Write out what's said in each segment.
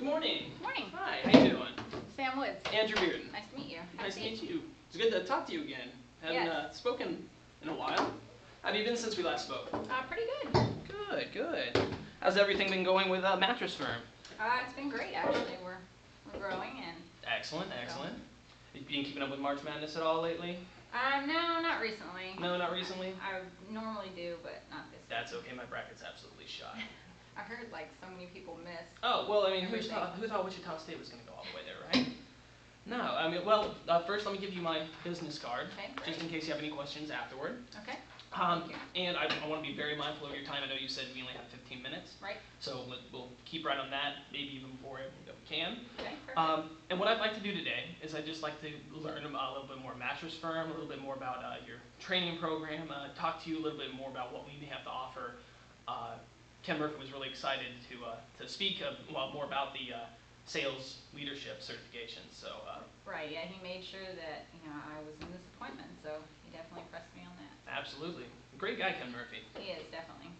morning. Morning. Hi, how you doing? Sam Woods. Andrew Bearden. Nice to meet you. Nice to meet you. It's good to talk to you again. Haven't Yes. spoken in a while. How have you been since we last spoke? Pretty good. Good. How's everything been going with Mattress Firm? It's been great actually. We're growing and. Excellent. Have you been keeping up with March Madness at all lately? No, not recently. No, not recently? I normally do, but not this. That's okay. My bracket's absolutely shot. I heard like so many people miss. Oh, well, I mean, who Everything. thought Wichita State was going to go all the way there, right? No, I mean, well, first let me give you my business card, Okay, great. just in case you have any questions afterward. Okay. Thank you. And I want to be very mindful of your time. I know you said we only have 15 minutes. Right. So we'll keep right on that, maybe even before we can. Okay, perfect. And what I'd like to do today is I'd just like to learn a little bit more Mattress Firm, a little bit more about your training program, talk to you a little bit more about what we may have to offer. Ken Murphy was really excited to speak more about the sales leadership certification. So. Right. Yeah, he made sure that I was in this appointment, so he definitely pressed me on that. Absolutely. Great guy, Ken Murphy. He is definitely.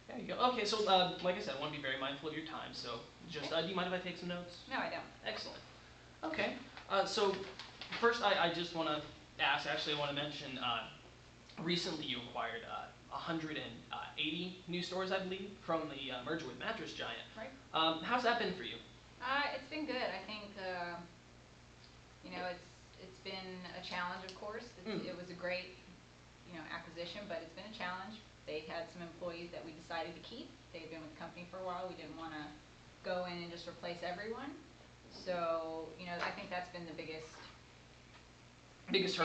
There you go. Okay, so like I said, I want to be very mindful of your time. So just, do you mind if I take some notes? No, I don't. Excellent. Okay. So first, I just want to ask. Actually, I want to mention. Recently, you acquired 180 new stores, I believe, from the merger with Mattress Giant. Right. How's that been for you? It's been good. I think it's been a challenge, of course. It was a great acquisition, but it's been a challenge. They had some employees that we decided to keep. They had been with the company for a while. We didn't want to go in and just replace everyone. So I think that's been the biggest hurdle. Biggest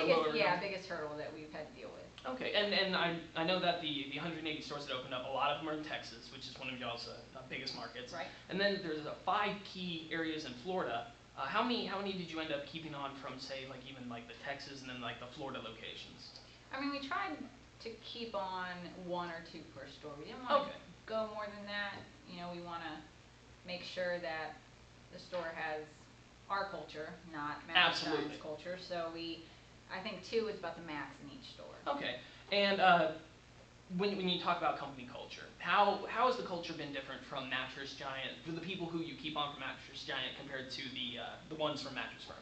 hurdle that we've had to deal with. Okay, and I know that the 180 stores that opened up, a lot of them are in Texas, which is one of y'all's biggest markets. Right. And then there's 5 key areas in Florida. How many did you end up keeping on from, say, like even like the Texas and then like the Florida locations? I mean, we tried to keep on 1 or 2 per store. We didn't want to go more than that. We want to make sure that the store has our culture, not Mattress Giant's culture. So I think 2 is about the max in each store. Okay, and when you talk about company culture, how has the culture been different from Mattress Giant, for the people who you keep on from Mattress Giant compared to the ones from Mattress Firm?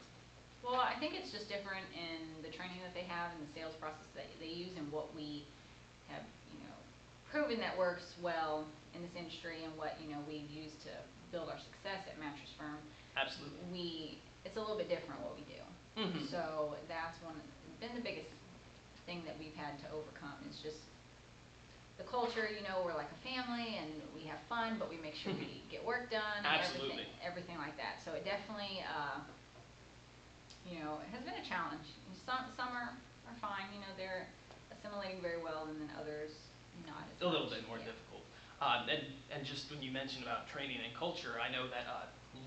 Well, I think it's just different in the training that they have and the sales process that they use and what we have, proven that works well in this industry and what, we've used to build our success at Mattress Firm. Absolutely. It's a little bit different what we do. Mm-hmm. So that's been the biggest thing that we've had to overcome is just the culture. We're like a family and we have fun, but we make sure we get work done. Absolutely. And everything like that. So it definitely, it has been a challenge. Some are fine. They're assimilating very well, and then others not as much. A little bit more difficult. And just when you mentioned about training and culture, I know that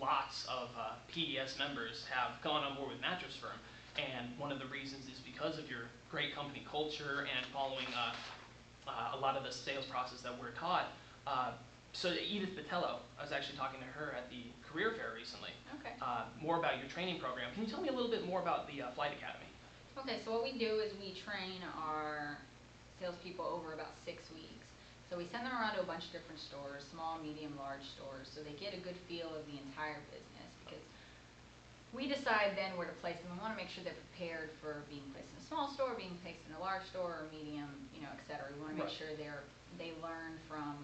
lots of PES members have gone on board with Mattress Firm, and one of the reasons is because of your great company culture and following a lot of the sales process that we're taught. So Edith Patello, I was actually talking to her at the career fair recently. Okay. More about your training program. Can you tell me a little bit more about the Flight Academy? Okay, so what we do is we train our salespeople over about 6 weeks. So we send them around to a bunch of different stores, small, medium, large stores, so they get a good feel of the entire business, because we decide then where to place them. We want to make sure they're prepared for being placed in a small store, being placed in a large store, or medium, et cetera. We want to make sure they learn from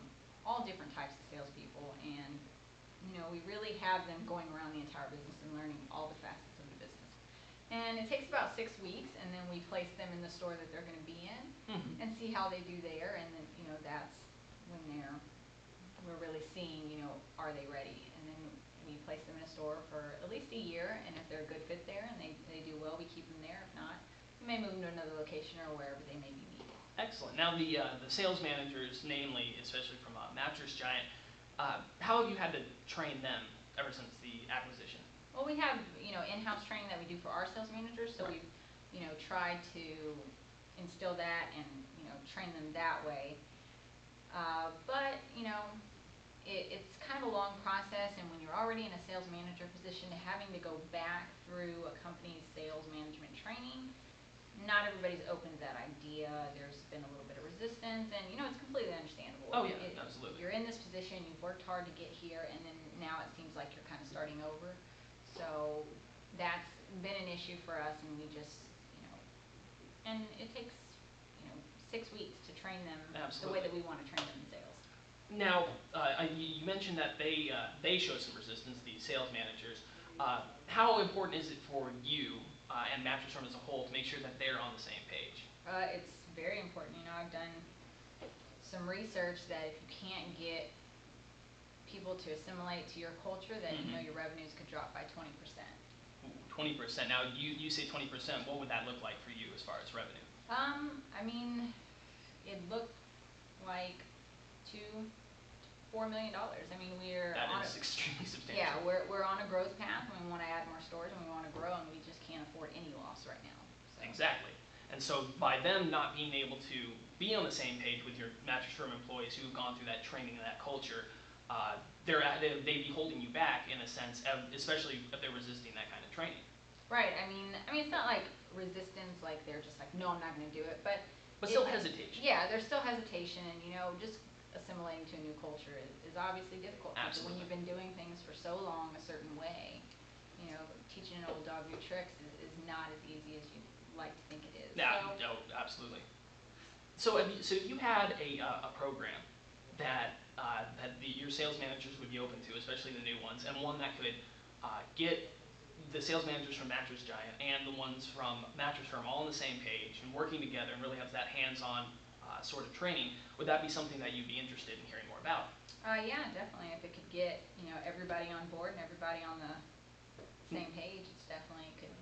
all different types of salespeople, and we really have them going around the entire business and learning all the facets of the business. And it takes about 6 weeks, and then we place them in the store that they're going to be in, and see how they do there, and then that's when we're really seeing are they ready, and then we place them in a store for at least a year, and if they're a good fit there and they do well, we keep them there. If not, we may move them to another location or wherever they may be needed. Excellent. Now the sales managers, namely, especially from Mattress Giant, how have you had to train them ever since the acquisition? Well, we have in-house training that we do for our sales managers, so we've tried to instill that and train them that way. But it's kind of a long process, and when you're already in a sales manager position, having to go back through a company's sales management training not everybody's open to that idea. There's been a little bit of resistance, and it's completely understandable. Oh yeah, absolutely. You're in this position, you've worked hard to get here, and then now it seems like you're kind of starting over. So that's been an issue for us, and we just, and it takes, 6 weeks to train them the way Absolutely. that we want to train them in sales. Now, you mentioned that they show some resistance, the sales managers. How important is it for you and Mattress Firm as a whole to make sure that they're on the same page? It's very important. I've done some research that if you can't get people to assimilate to your culture, that your revenues could drop by 20%. 20%. Now, you say 20%. What would that look like for you as far as revenue? I mean, it looked like $2-4 million. I mean, That is extremely substantial. yeah, we're on a growth path, and we want to add more stores, and we want to grow, and we just can't afford any loss right now. So. Exactly. And so by them not being able to be on the same page with your Mattress Firm employees who've gone through that training and that culture, they'd be holding you back in a sense, especially if they're resisting that kind of training. Right. I mean, it's not like resistance, like they're just like, no, I'm not going to do it, but still hesitation. Yeah, there's still hesitation, and just assimilating to a new culture is obviously difficult. Because when Absolutely. you've been doing things for so long a certain way, teaching an old dog new tricks is not as easy as you'd like to think it is. Yeah, So, no, absolutely. So, you had a program that your sales managers would be open to, especially the new ones, and one that could get the sales managers from Mattress Giant and the ones from Mattress Firm all on the same page and working together and really have that hands-on sort of training. Would that be something that you'd be interested in hearing more about? yeah, definitely. If it could get everybody on board and everybody on the same page, it's definitely could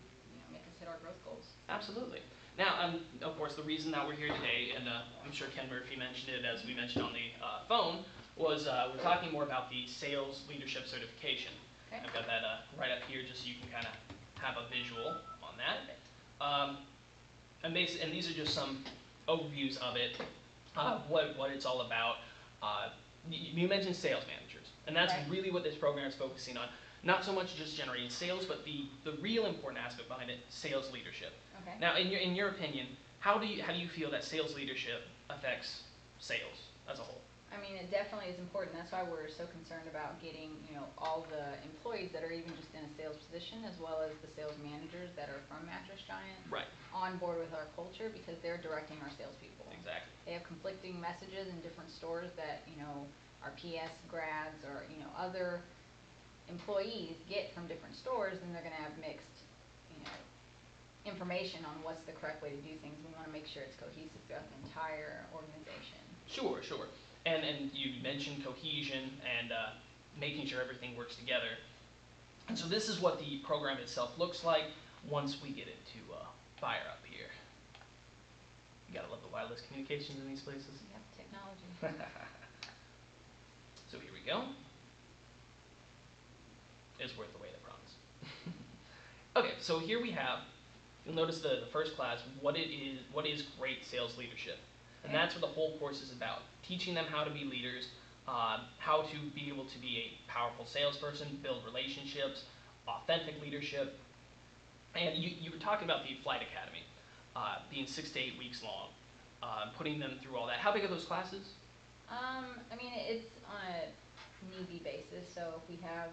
make us hit our growth goals. Absolutely. Now, of course, the reason that we're here today, and I'm sure Ken Murphy mentioned it as we mentioned on the phone, was we're talking more about the sales leadership certification. Okay. I've got that right up here just so you can kind of have a visual on that. Perfect. And these are just some overviews of it, what it's all about. You mentioned sales managers, and that's Right. really what this program is focusing on. Not so much just generating sales, but the real important aspect behind it, sales leadership. Okay. Now, in your opinion, how do you feel that sales leadership affects sales as a whole? I mean, it definitely is important. That's why we're so concerned about getting, all the employees that are even just in a sales position, as well as the sales managers that are from Mattress Giant, Right. on board with our culture, because they're directing our salespeople. Exactly. They have conflicting messages in different stores that, our PS grads or, other employees get from different stores, and they're going to have mixed, information on what's the correct way to do things. We want to make sure it's cohesive throughout the entire organization. Sure, sure. And you mentioned cohesion and making sure everything works together. And so this is what the program itself looks like once we get it to fire up here. You gotta love the wireless communications in these places. Yep, technology. So here we go. It's worth the wait, I promise. Okay, so here we have, you'll notice the first class, what is great sales leadership. And that's what the whole course is about, teaching them how to be leaders, how to be able to be a powerful salesperson, build relationships, authentic leadership. And you were talking about the Flight Academy being 6 to 8 weeks long, putting them through all that. How big are those classes? I mean, it's on a need-be basis, so if we have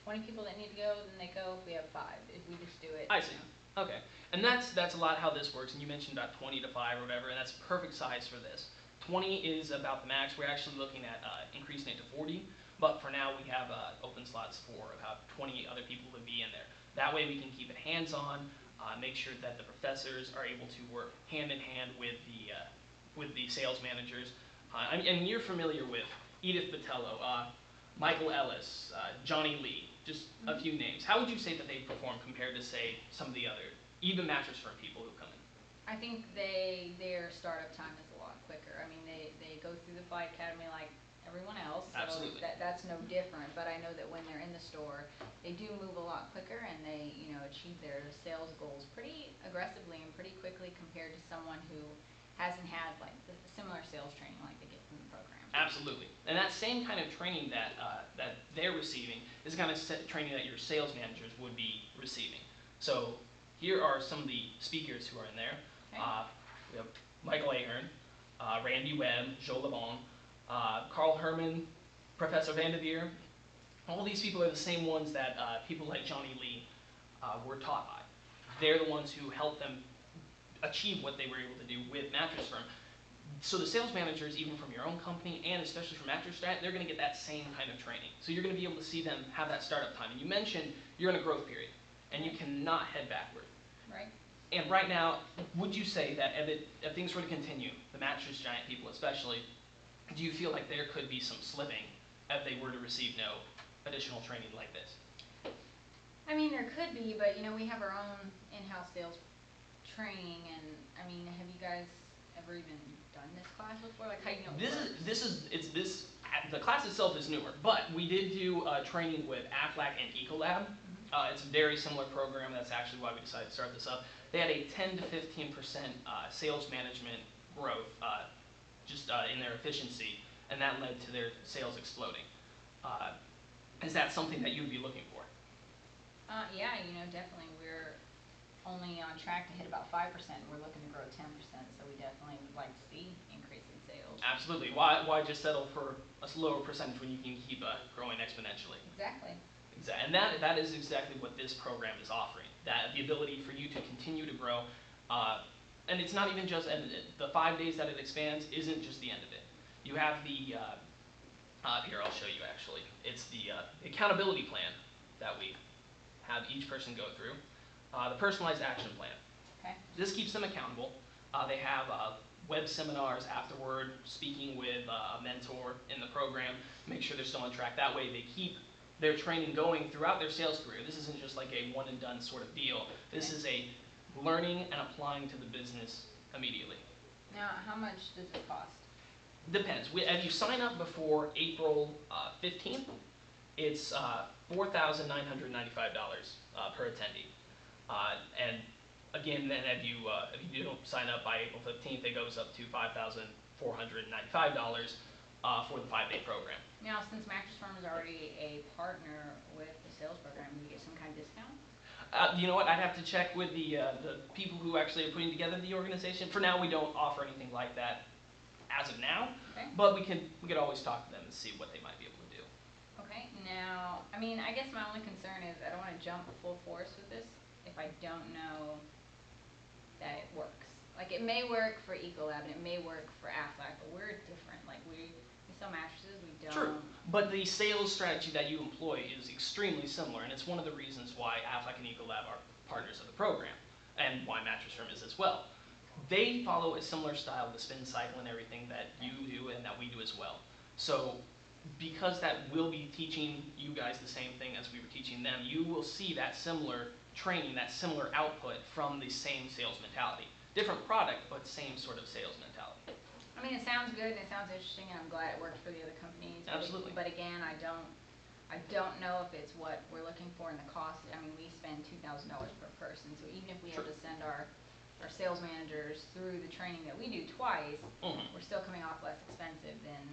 20 people that need to go, then they go. If we have 5, if we just do it. I see. Okay, and that's a lot how this works. And you mentioned about 20 to 5 or whatever, and that's perfect size for this. 20 is about the max. We're actually looking at increasing it to 40, but for now we have open slots for about 20 other people to be in there. That way we can keep it hands-on, make sure that the professors are able to work hand in hand with the sales managers. And you're familiar with Edith Botello, Michael Ellis, Johnny Lee, just a few names. How would you say that they perform compared to, say, some of the other, even Mattress Firm people who come in? I think their startup time is a lot quicker. I mean, they go through the Flight Academy like everyone else, so Absolutely. that's no different. But I know that when they're in the store, they do move a lot quicker, and they achieve their sales goals pretty aggressively and pretty quickly compared to someone who hasn't had like the similar sales training like they get from the program. Absolutely. And that same kind of training that they're receiving is the kind of training that your sales managers would be receiving. So Here are some of the speakers who are in there. Okay. We have Michael Ahern, Randy Webb, Joe LeBon, Carl Herman, Professor Vanderveer. All these people are the same ones that people like Johnny Lee were taught by. They're the ones who helped them achieve what they were able to do with Mattress Firm. So the sales managers, even from your own company and especially from Mattress Strat, they're going to get that same kind of training. So you're going to be able to see them have that startup time. And you mentioned you're in a growth period, and you cannot head backward. Right. And right now, would you say that if things were to continue, the Mattress Giant people especially, do you feel like there could be some slipping if they were to receive no additional training like this? I mean, there could be, but you know, we have our own in-house sales training, and I mean, have you guys ever even done this class before? Like, how do you know? The class itself is newer, but we did do training with Aflac and Ecolab. It's a very similar program. That's actually why we decided to start this up. They had a 10 to 15% sales management growth just in their efficiency, and that led to their sales exploding. Is that something that you would be looking for? Yeah, you know, definitely. We're only on track to hit about 5%. We're looking to grow 10%, so we definitely would like to see increase in sales. Absolutely. Why just settle for a lower percentage when you can keep growing exponentially? Exactly. And that is exactly what this program is offering. That the ability for you to continue to grow, and it's not even just the 5 days that it expands isn't just the end of it. You have the here I'll show you actually. It's the accountability plan that we have each person go through. The personalized action plan. Okay. This keeps them accountable. They have web seminars afterward, speaking with a mentor in the program, make sure they're still on track. That way they keep their training going throughout their sales career. This isn't just like a one and done sort of deal. This is a learning and applying to the business immediately. Now, how much does it cost? Depends. If you sign up before April 15th, it's $4,995 per attendee. And again, then if you don't sign up by April 15th, it goes up to $5,495 for the 5-day program. Now, since Mattress Firm is already a partner with the sales program, do you get some kind of discount? You know what? I'd have to check with the people who actually are putting together the organization. For now, we don't offer anything like that as of now, Okay. but we could always talk to them and see what they might be able to do. Okay. Now, I mean, I guess my only concern is I don't want to jump full force with this if I don't know that it works. Like, it may work for Ecolab and it may work for Aflac, but we're different. Like, we sell mattresses, we don't. True, but the sales strategy that you employ is extremely similar, and it's one of the reasons why Aflac and Ecolab are partners of the program, and why Mattress Firm is as well. They follow a similar style, the spin cycle and everything that you do and that we do as well. So, because that will be teaching you guys the same thing as we were teaching them, you will see that similar training, that similar output from the same sales mentality. Different product, but same sort of sales mentality. I mean, it sounds good and it sounds interesting, and I'm glad it worked for the other companies. Absolutely. But again, I don't know if it's what we're looking for in the cost. I mean, we spend $2,000 per person, so even if we have to send our sales managers through the training that we do twice, we're still coming off less expensive than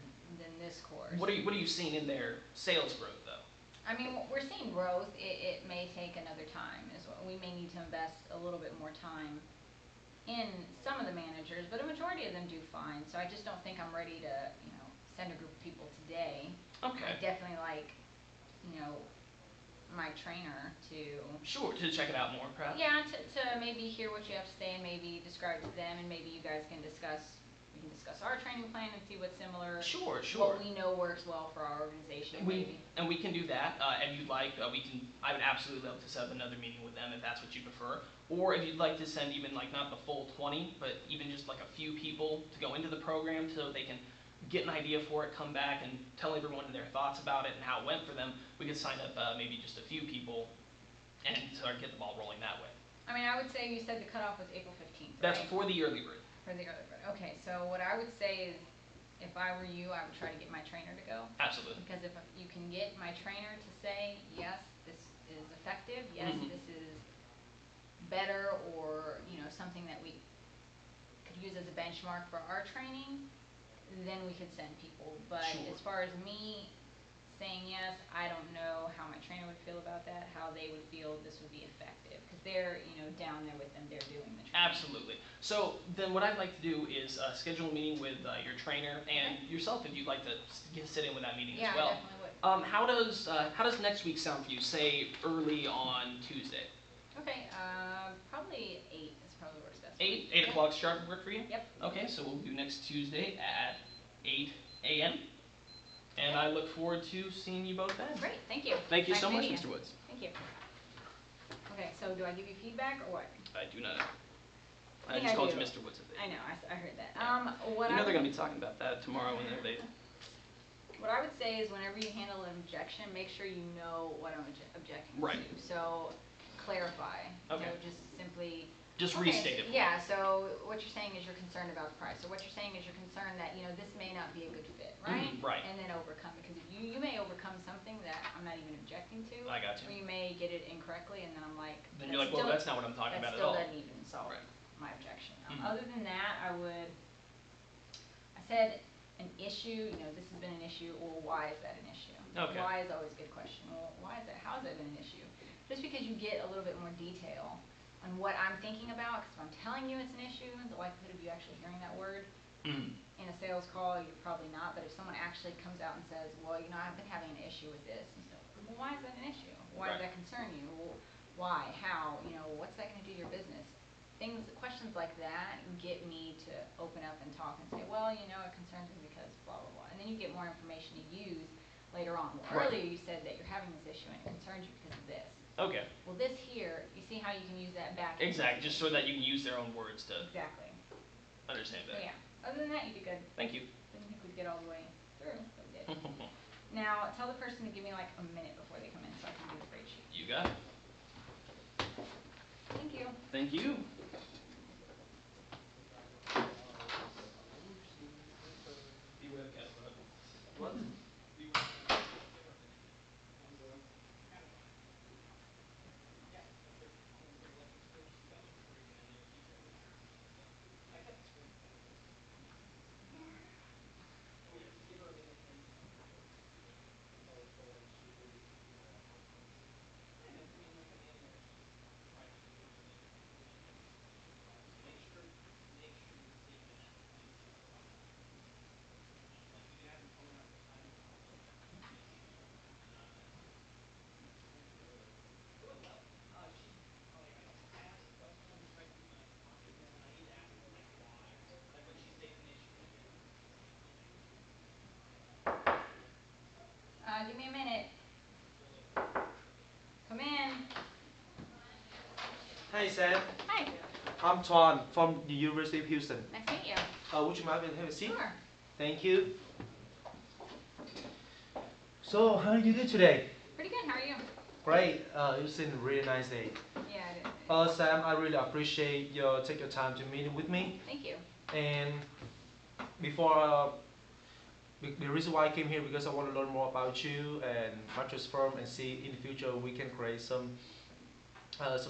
this course. What are you seeing in their sales growth, though? I mean, we're seeing growth. It may take another time. We may need to invest a little bit more time in some of the managers, but a majority of them do fine. So I just don't think I'm ready to, send a group of people today. Okay. I definitely like, my trainer to. Sure, to check it out more, perhaps. Yeah, to maybe hear what you have to say and maybe describe to them, and maybe you guys can discuss. We can discuss our training plan and see what's similar. Sure. What we know works well for our organization. And we can do that. If you'd like, I would absolutely love to set up another meeting with them if that's what you prefer. Or if you'd like to send even like not the full 20, but even just like a few people to go into the program so they can get an idea for it, come back and tell everyone their thoughts about it and how it went for them. We could sign up maybe just a few people and start get the ball rolling that way. I mean, I would say you said the cutoff was April 15th. That's right? for the early bird. For the early bird. Okay, so what I would say is, if I were you, I would try to get my trainer to go. Absolutely. Because if you can get my trainer to say, yes, this is effective, yes, this is better, or something that we could use as a benchmark for our training, then we could send people. But Sure. as far as me saying yes. I don't know how my trainer would feel about that, how they would feel this would be effective, because they're, down there with them, they're doing the training. Absolutely. So then what I'd like to do is schedule a meeting with your trainer and yourself if you'd like to sit in with that meeting Yeah, as well. I definitely would. How does next week sound for you? Say early on Tuesday. Okay, probably 8 is probably works best. 8 o'clock sharp work for you? Yep. Okay, so we'll do next Tuesday at 8 a.m. And I look forward to seeing you both then. Great, thank you. Thank you Nice so much, meeting Mr. you. Woods. Thank you. Okay, so do I give you feedback or what? I do not know. I think just I called do. you Mr. Woods. I know, I heard that. Yeah. What You know I they're would- going to be talking about that tomorrow when they. What I would say is whenever you handle an objection, make sure you know what I'm objecting Right. to. So clarify. Okay. So just simply. Just Okay, restate it. Yeah, so what you're saying is you're concerned about the price. So what you're saying is you're concerned that, this may not be a good fit, right? Right. And then overcome it. Because you may overcome something that I'm not even objecting to. I got you. Or you may get it incorrectly and then I'm like. Then you're like, well, that's not what I'm talking about at all. That still doesn't even solve Right. my objection. Mhm. Other than that, I said an issue, this has been an issue, well, why is that an issue? Okay. Why is always a good question. Well, why is that, how has that been an issue? Just because you get a little bit more detail on what I'm thinking about, because if I'm telling you it's an issue, the likelihood of you actually hearing that word Mhm. in a sales call, you're probably not, but if someone actually comes out and says, well, I've been having an issue with this, and so, well, why is that an issue? Why Right. does that concern you? Well, why? How? What's that going to do to your business? Questions like that get me to open up and talk and say, well, it concerns me because blah, blah, blah. And then you get more information to use later on. Well, Right. earlier you said that you're having this issue and it concerns you because of this. Okay. Well, this here, you see how you can use that back. Exactly. Just so that you can use their own words to Exactly. understand So that. yeah, other than that, you did good. Thank you. Didn't think we'd get all the way through, but we did. Now, tell the person to give me like a minute before they come in so I can do the grade sheet. You got it. Thank you. Thank you. What? Give me a minute. Come in. Hi Sam, Hi. I'm Tuan from the University of Houston. Nice to meet you. Would you mind if I have a seat? Sure. Thank you. So, how did you do today? Pretty good. How are you? Great. It's been a really nice day. Yeah, it is. Sam, I really appreciate you take your time to meet with me. Thank you. And before, the reason why I came here because I want to learn more about you and mattress firm and see in the future we can create some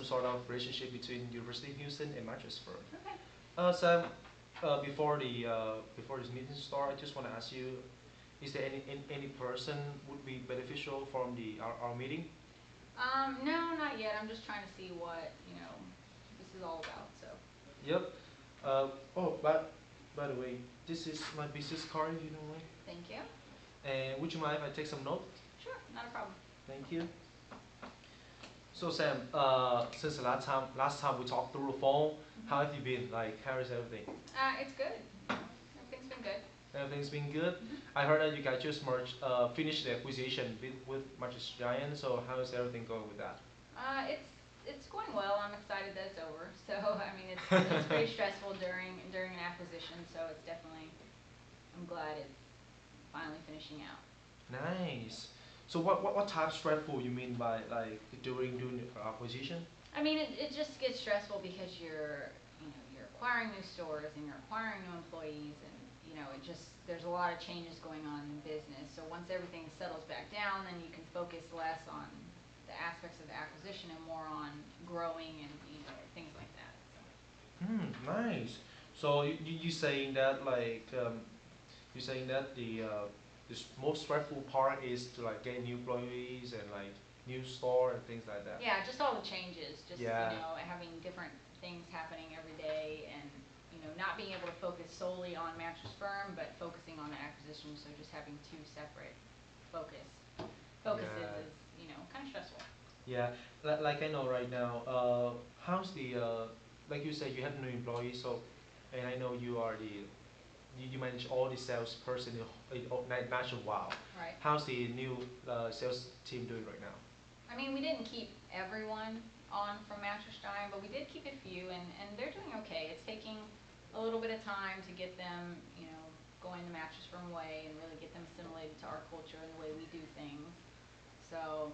sort of relationship between University of Houston and mattress firm. Okay. Sam, before this meeting start, I just want to ask you, is there any person would be beneficial from our meeting? No, not yet. I'm just trying to see what, this is all about, so. Yep. Oh, by the way, this is my business card, if you don't mind. Thank you. And would you mind if I take some notes? Sure, not a problem. Thank you. So Sam, since the last time we talked through the phone, how have you been? Like, how is everything? It's good. Everything's been good. Everything's been good. I heard that you guys just finished the acquisition with Mattress Giant. So how is everything going with that? It's going well. I'm excited that it's over. So I mean, it's pretty stressful during an acquisition. So it's definitely. I'm glad it's finally finishing out. Nice. So what type of stressful you mean by like during the acquisition? I mean, it just gets stressful because you're acquiring new stores and you're acquiring new employees and there's a lot of changes going on in business. So once everything settles back down, then you can focus less on the aspects of the acquisition and more on growing and things like that. So. Nice. So you saying that like you saying that the most stressful part is to like get new employees and like new store and things like that. Yeah, just all the changes, just, Yeah. you know, having different things happening every day and, you know, not being able to focus solely on Mattress Firm, but focusing on the acquisition, so just having two separate focuses Yeah. is, you know, kind of stressful. Yeah, like I know right now, how's the like you said, you have new employees, so and I know you are the you manage all the salesperson in Natural Wow. Right. How's the new sales team doing right now? I mean, we didn't keep everyone on from Mattress Giant, but we did keep a few, and they're doing okay. It's taking a little bit of time to get them, you know, going the Mattress Firm way and really get them assimilated to our culture and the way we do things. So,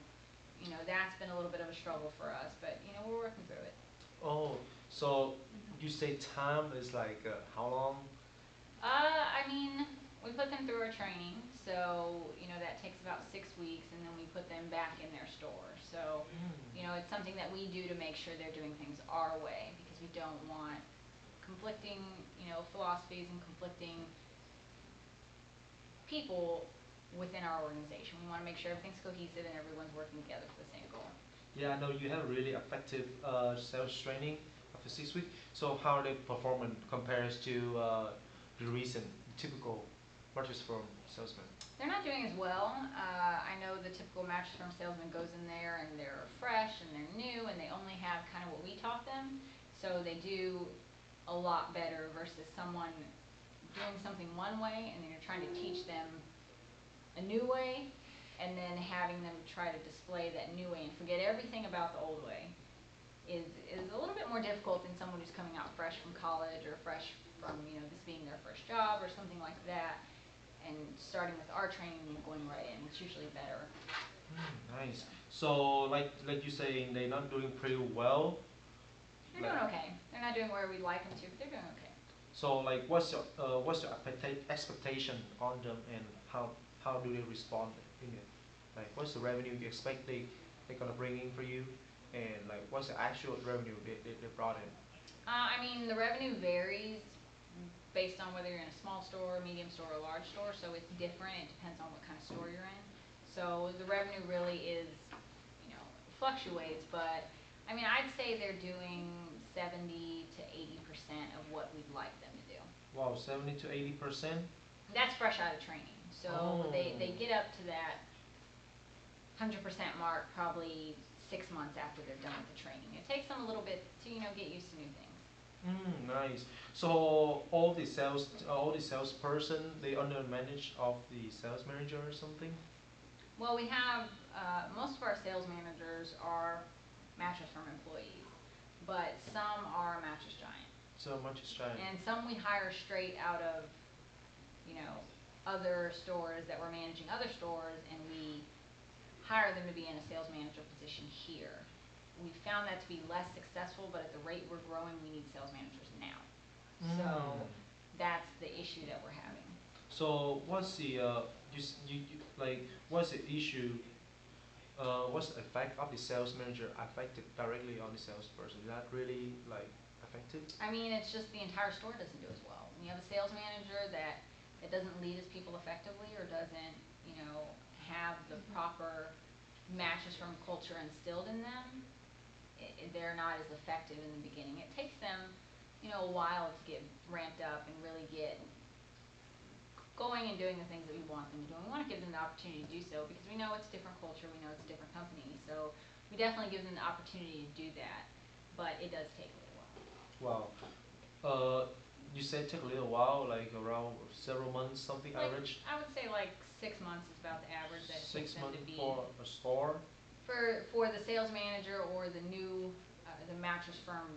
you know, that's been a little bit of a struggle for us, but, you know, we're working through it. Oh, so you say time is like how long? I mean, we put them through our training, so, you know, that takes about 6 weeks, and then we put them back in their store. So, you know, it's something that we do to make sure they're doing things our way, because we don't want conflicting, you know, philosophies and conflicting people within our organization. We want to make sure everything's cohesive and everyone's working together for the same goal. Yeah, I know you have really effective sales training after 6 weeks. So how the performance compares to the recent typical Mattress Firm salesman? They're not doing as well. I know the typical Mattress Firm salesman goes in there and they're fresh and they're new and they only have kind of what we taught them. So they do a lot better versus someone doing something one way and then you're trying to teach them a new way and then having them try to display that new way and forget everything about the old way is a little bit more difficult than someone who's coming out fresh from college or fresh from, you know, this being their first job or something like that. And starting with our training and going right in, it's usually better. Nice. So like you saying, they're not doing pretty well. They're doing okay. They're not doing where we'd like them to, but they're doing okay. So like, what's your expectation on them, and how do they respond in it? Like, what's the revenue you expect they're gonna bring in for you, and like, what's the actual revenue they brought in? I mean, the revenue varies based on whether you're in a small store, medium store, or large store, so it's different. It depends on what kind of store you're in. So the revenue really is, you know, fluctuates, but I mean, I'd say they're doing 70 to 80% of what we'd like them to do. Wow, 70 to 80%. That's fresh out of training. So Oh. they get up to that 100% mark probably 6 months after they're done with the training. It takes them a little bit to, you know, get used to new things. Nice. So all the salesperson, they under manage of the sales manager or something? Well, we have, most of our sales managers are Mattress Firm employees, but some are Mattress Giant. So much is trying. And some we hire straight out of, you know, other stores that we're managing other stores, and we hire them to be in a sales manager position here. We found that to be less successful, but at the rate we're growing, we need sales managers now. So that's the issue that we're having. So what's the like what's the issue? What's the effect of the sales manager affected directly on the salesperson? Is that really like affected? I mean, it's just the entire store doesn't do as well. When you have a sales manager that doesn't lead his people effectively or doesn't, you know, have the proper Mattress Firm culture instilled in them, they're not as effective in the beginning. It takes them, you know, a while to get ramped up and really get going and doing the things that we want them to do. And we want to give them the opportunity to do so because we know it's a different culture, we know it's a different company. So we definitely give them the opportunity to do that, but it does take a little while. Wow. You said it took a little while, like around several months, something Like, average. I would say like 6 months is about the average that it takes 6 them months to be. for a store. For the sales manager or the new, the Mattress Firm,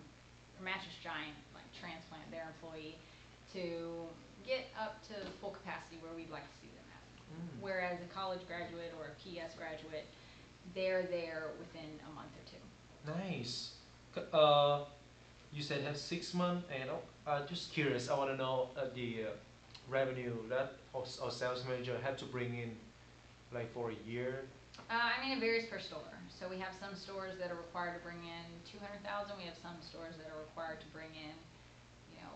or Mattress Giant, like transplant their employee, to get up to full capacity where we'd like to see them at. Whereas a college graduate or a PS graduate, they're there within a month or two. Nice. You said have 6 months, and just curious. I want to know the revenue that a sales manager had to bring in, like for a year. I mean, it varies per store. So we have some stores that are required to bring in 200,000. We have some stores that are required to bring in, you know,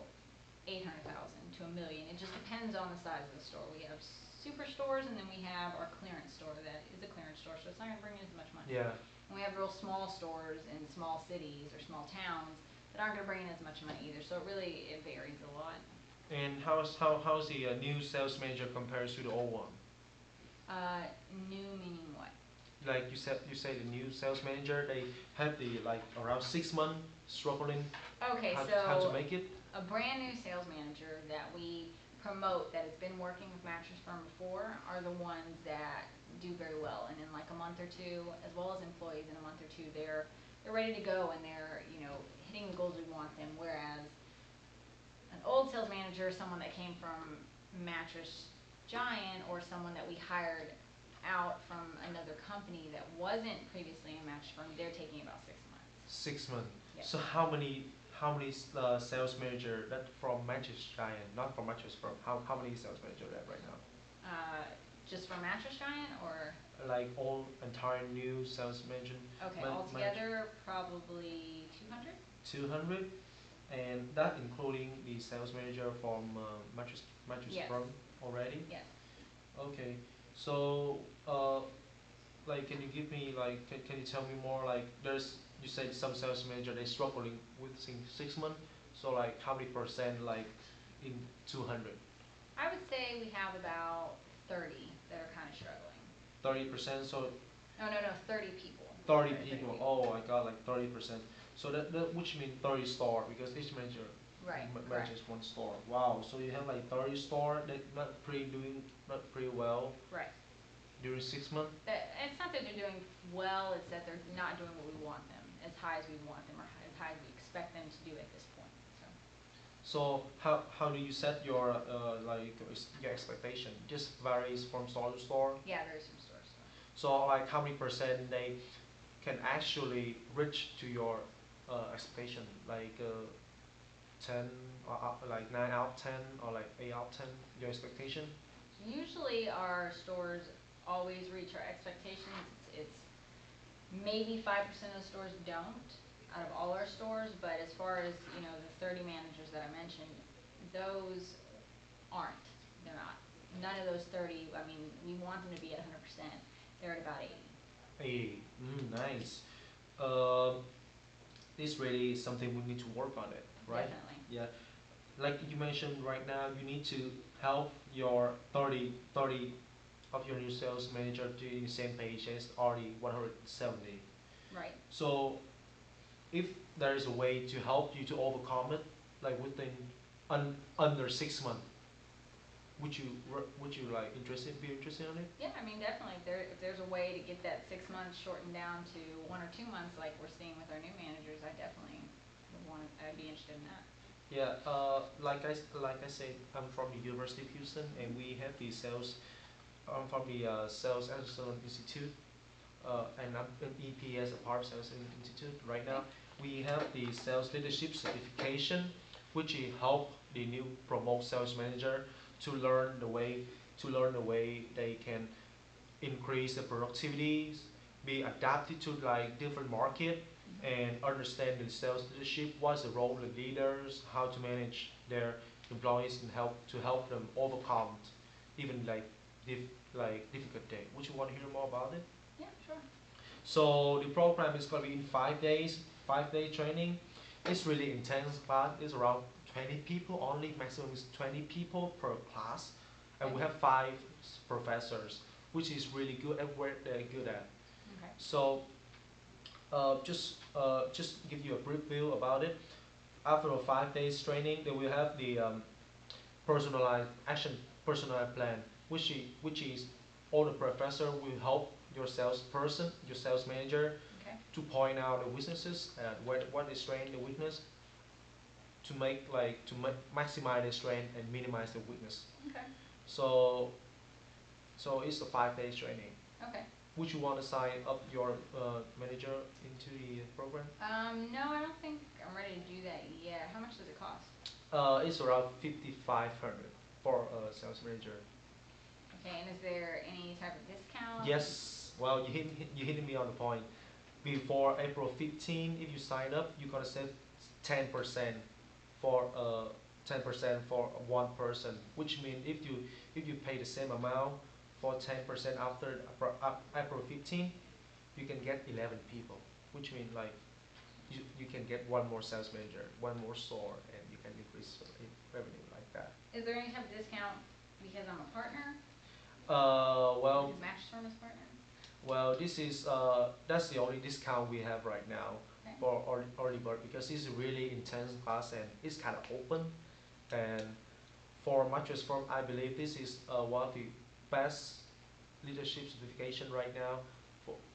800,000 to $1 million. It just depends on the size of the store. We have superstores, and then we have our clearance store that is a clearance store, so it's not gonna bring in as much money. Yeah. And we have real small stores in small cities or small towns that aren't gonna bring in as much money either, so it varies a lot. And how's the new sales manager compares to the old one? New meaning what? Like you say the new sales manager, they have the like around 6 months struggling Okay, how to so make it. a brand new sales manager that we promote that has been working with Mattress Firm before are the ones that do very well, and in like a month or two, as well as employees in a month or two, they're ready to go and they're hitting the goals we want them. Whereas an old sales manager, someone that came from Mattress Giant or someone that we hired out from another company that wasn't previously in Mattress Firm, they're taking about 6 months. 6 months. Yes. So how many sales manager that from Mattress Giant, not from Mattress Firm? How many sales manager that right now? Just for Mattress Giant or? Like all entire new sales manager. Okay, Man- altogether probably 200? 200, and that including the sales manager from Mattress Yes. Firm already. Yes. Okay, so like, can you give me like, can you tell me more? Like, you said some sales manager they struggling within 6 months. So like, how many percent like in 200? I would say we have about 30 that are kind of struggling. 30%. So No, 30 people. 30 Sorry, people. Oh, I got like 30%. So that which means 30 store because each manager Right, correct. manages one store. Wow. So you have like 30 store that not pretty well Right. during 6 months. It's not that they're doing well, it's that they're not doing what we want them, as high as we want them, or as high as we expect them to do at this point, so. So how do you set your like your expectation? Just varies from store to store. Yeah, very some stores, so. So like how many percent they can actually reach to your expectation? Like 10 or like 9 out of 10 or like 8 out of 10 your expectation? Usually our stores always reach our expectations. It's maybe 5% of the stores don't out of all our stores, but as far as, the 30 managers that I mentioned, those aren't. They're not. None of those 30, I mean, we want them to be at 100%. They're at about 80. 80. Nice. Um, this really is something we need to work on it, right? Definitely. Yeah. Like you mentioned right now, you need to help your 30 of your new sales manager to be in the same page as already 170. Right. So if there is a way to help you to overcome it, like within under 6 months, would you like be interested in it? Yeah, I mean, definitely. If there's a way to get that 6 months shortened down to 1 or 2 months, like we're seeing with our new managers, I definitely I'd be interested in that. Yeah, like I said, I'm from the University of Houston, and we have the sales. I'm from the Sales Excellence Institute, and I'm in EPS, a part of Sales Institute. Right now, we have the Sales Leadership Certification, which will help the new promote sales manager to learn the way they can increase the productivity, be adapted to like different market, and understand the sales leadership, what's the role of leaders, how to manage their employees and help them overcome even like difficult day. Would you want to hear more about it? Yeah, sure. So the program is going to be in 5 days, 5-day training. It's really intense class. It's around 20 people only. Maximum is 20 people per class, and we have 5 professors, which is really good at what they're good at. Okay. So just give you a brief view about it. After a 5 days training, they will have the personalized plan, which is all the professor will help your salesperson, your sales manager, Okay. to point out the weaknesses and what is strength and weakness, to maximize the strength and minimize the weakness. Okay. So it's a 5 days training. Okay. Would you want to sign up your manager into the program? No, I don't think I'm ready to do that yet. How much does it cost? It's around 5,500 for a sales manager. Okay, and is there any type of discount? Yes. Well, you hit me on the point. Before April 15, if you sign up, you're gonna save 10% for 10% for one person, which means if you pay the same amount for 10% after April 15, you can get 11 people, which means like you can get one more sales manager, one more store, and you can increase revenue like that. Is there any type of discount because I'm a partner? Well, Because Mattress Firm is partner? well, this is that's the only discount we have right now Okay. for early bird because it's a really intense class and it's kind of open. And for Mattress Firm, I believe this is one of the best leadership certification right now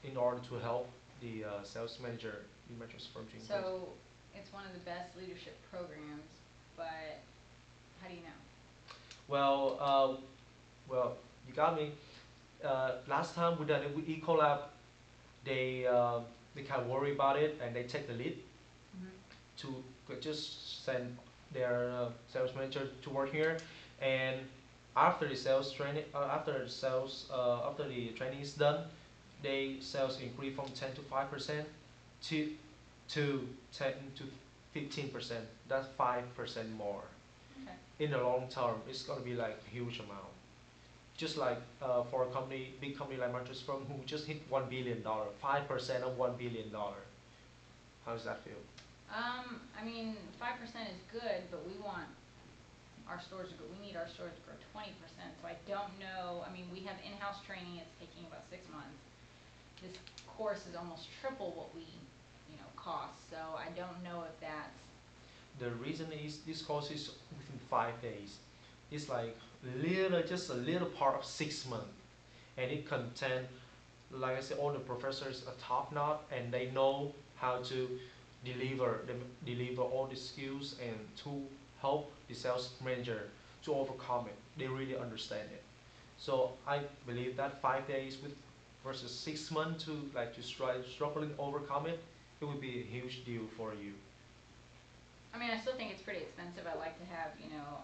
in order to help the sales manager in Mattress Firm to increase. So it's one of the best leadership programs, but how do you know? Well, you got me. Last time we done it with Ecolab, they kind of worry about it and they take the lead to just send their sales manager to work here. And after the sales training, after the training is done, they sales increase from 10 to 5% to 10 to 15%. That's 5% more. Okay. In the long term, it's gonna be like a huge amount. Just like for a company, big company like Mattress Firm, who just hit $1 billion, 5% of $1 billion. How does that feel? I mean, 5% is good, but we want our stores to grow. We need our stores to grow 20%. So I don't know. I mean, we have in-house training. It's taking about 6 months. This course is almost triple what we, cost. So I don't know if that's. The reason is this course is within 5 days. It's like just a little part of 6 months, and it contains, like I said, all the professors are top notch, and they know how to deliver all the skills and to help the sales manager to overcome it. They really understand it. So I believe that 5 days versus 6 months to struggling to overcome it, it would be a huge deal for you. I mean, I still think it's pretty expensive. I'd like to have,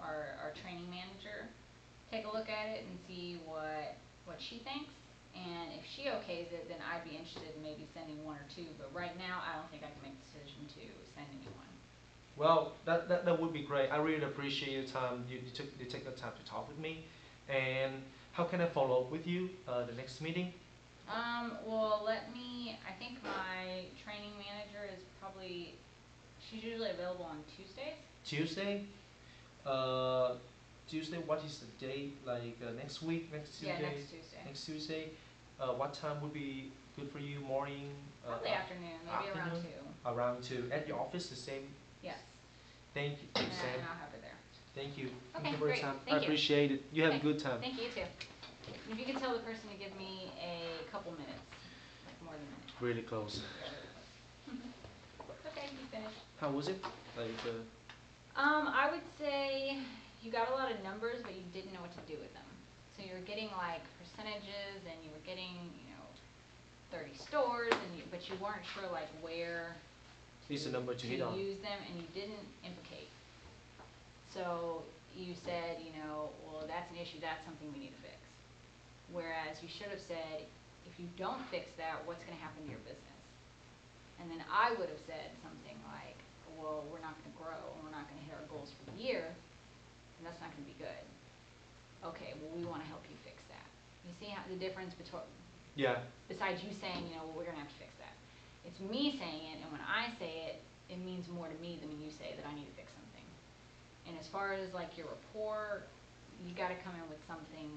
our training manager take a look at it and see what she thinks. And if she okays it, then I'd be interested in maybe sending one or two. But right now, I don't think I can make the decision to send anyone. Well, that would be great. I really appreciate your time. You take the time to talk with me. And how can I follow up with you the next meeting? Well, I think my training manager is she's usually available on Tuesdays. Tuesday? Tuesday, what is the date? Like next week, next Tuesday? Yeah, next Tuesday. Next Tuesday. What time would be good for you? Morning? Probably afternoon, maybe around 2. Around 2. At your office, the same? Yes. Thank you, And Sam. I'll have her there. Thank you. Okay, Thank you for your great. time. Thank I you. appreciate it. You have a Okay. good time. Thank you, too. If you could tell the person to give me a couple minutes, like more than a minute. Really close. Okay, you finished. How was it? Like, I would say you got a lot of numbers, but you didn't know what to do with them. So you were getting like percentages, and you were getting, 30 stores, but you weren't sure like where it's a number to hit on. use them, and you didn't implicate. So you said, well, that's an issue. That's something we need to fix. Whereas you should have said, if you don't fix that, what's going to happen to your business? And then I would have said something like, well, we're not going to grow, and we're not going to hit our goals for the year, and that's not going to be good. Okay, well, we want to help you fix that. You see how the difference between, Yeah. besides you saying, well, we're going to have to fix that. It's me saying it, and when I say it, it means more to me than when you say that I need to fix something. And as far as like your rapport, you got to come in with something,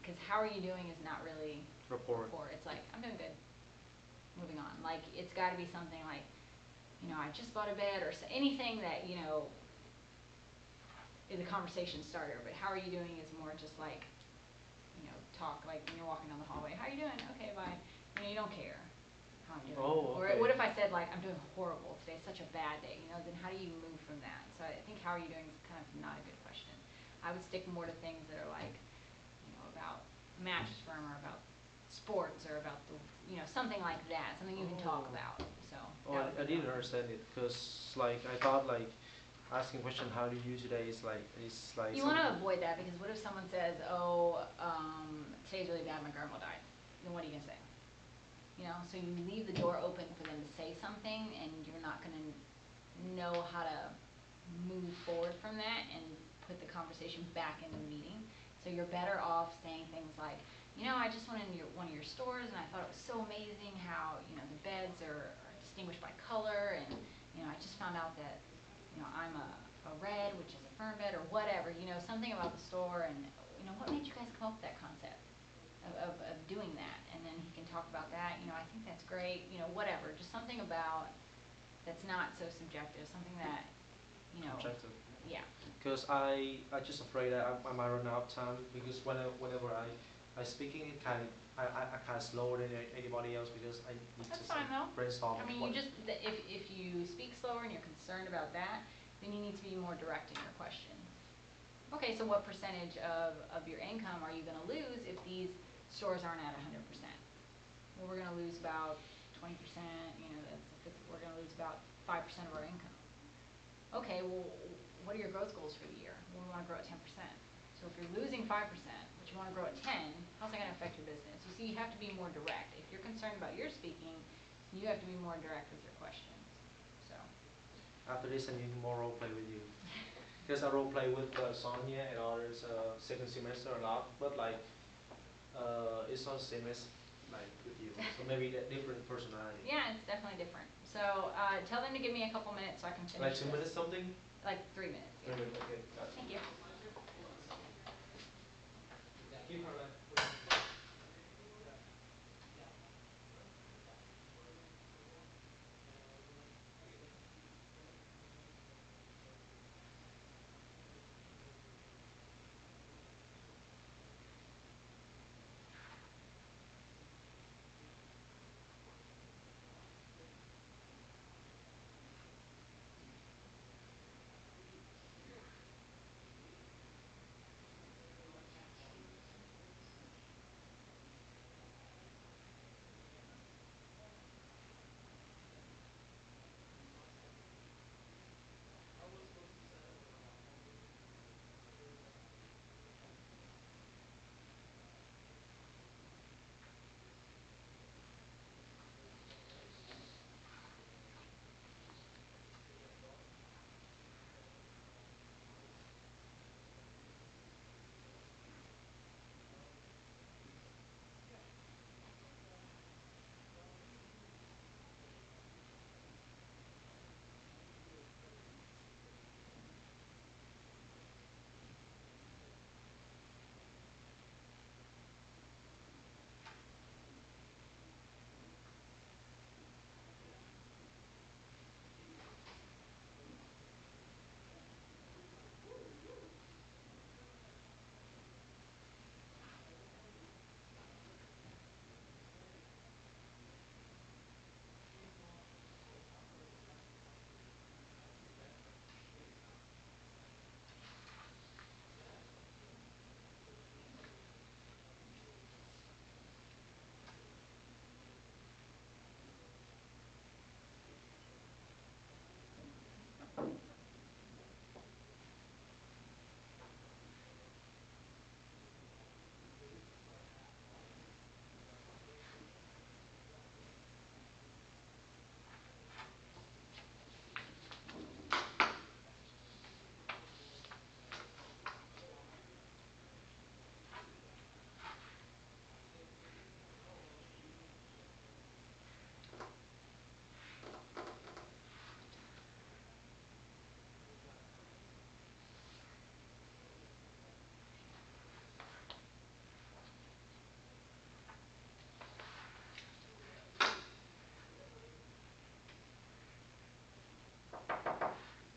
because how are you doing is not really Rapport. It's like, I'm doing good. Moving on. Like, it's got to be something like, I just bought a bed, or anything that, is a conversation starter. But how are you doing is more just like, talk, like when you're walking down the hallway. How are you doing? Okay, bye. You don't care how I'm doing. Oh, okay. Or what if I said, like, I'm doing horrible. Today's such a bad day. Then how do you move from that? So I think how are you doing is kind of not a good question. I would stick more to things that are like, about Mattress Firm, or about sports, or about the, something like that, something you can talk about. So. Oh, I didn't understand it because like I thought like asking question how do you do today is like You want to avoid that, because what if someone says, oh, today's really bad, my grandma died. Then what are you gonna say? So you leave the door open for them to say something, and you're not gonna know how to move forward from that and put the conversation back in the meeting. So you're better off saying things like, I just went into one of your stores and I thought it was so amazing how, the beds are distinguished by color, and, I just found out that, I'm a red, which is a firm bed, or whatever, something about the store, and, what made you guys come up with that concept of doing that? And then he can talk about that, I think that's great, whatever, just something about that's not so subjective, something that, Objective. yeah. Because I just afraid that I might run out of time, because whenever I speaking, it kind of I kind of slower than anybody else, because I need That's to fine though. brainstorm. I mean, if you speak slower and you're concerned about that, then you need to be more direct in your questions. Okay, so what percentage of your income are you going to lose if these stores aren't at 100%? Well, we're going to lose about 20%. We're going to lose about 5% of our income. Okay, well, what are your growth goals for the year? Well, we want to grow at 10%. So if you're losing 5%, but you want to grow at 10, how's that going to affect your business? You see, you have to be more direct. If you're concerned about your speaking, you have to be more direct with your questions. So. After this, I need more role play with you. Because I role play with Sonia and others second semester a lot, but like it's not the same as like with you. So maybe that different personality. Yeah, it's definitely different. So tell them to give me a couple minutes so I can finish. Like 2 this. minutes something? Like 3 minutes. Yeah. 3 minutes. Okay. Gotcha. Thank you. Thank you, Carla.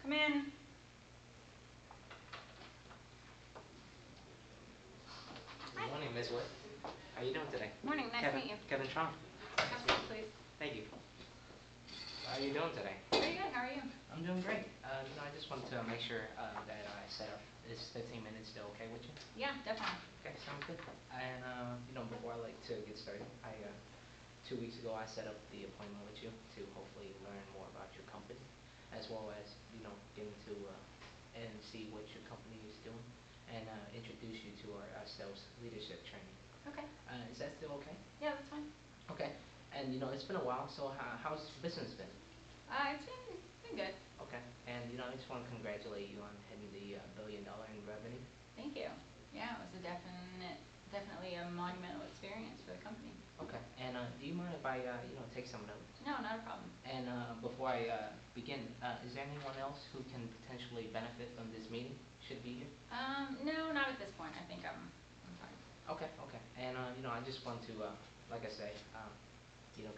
Come in. Good morning, Ms. Wood. How are you doing today? Morning. Nice Kevin, to meet you. Kevin Trong. Have some, please. Thank you. How are you doing today? Pretty good. How are you? I'm doing great. I just wanted to make sure that I set up this 15 minutes still okay with you? Yeah, definitely. Okay, sounds good. And before I like to get started, 2 weeks ago I set up the appointment with you to hopefully learn more about your company, as well as getting to and see what your company is doing, and introduce you to our sales leadership training. Okay. Is that still okay? Yeah, that's fine. Okay. And it's been a while, so how's business been? It's been good. Okay, and I just want to congratulate you on hitting the $1 billion in revenue. Thank you. Yeah, it was a definitely a monumental experience for the company. Okay, and do you mind if I take some notes? No, not a problem. And before I begin, is there anyone else who can potentially benefit from this meeting? Should be here. No, not at this point. I think I'm fine. Okay, okay, and I just want to, like I say,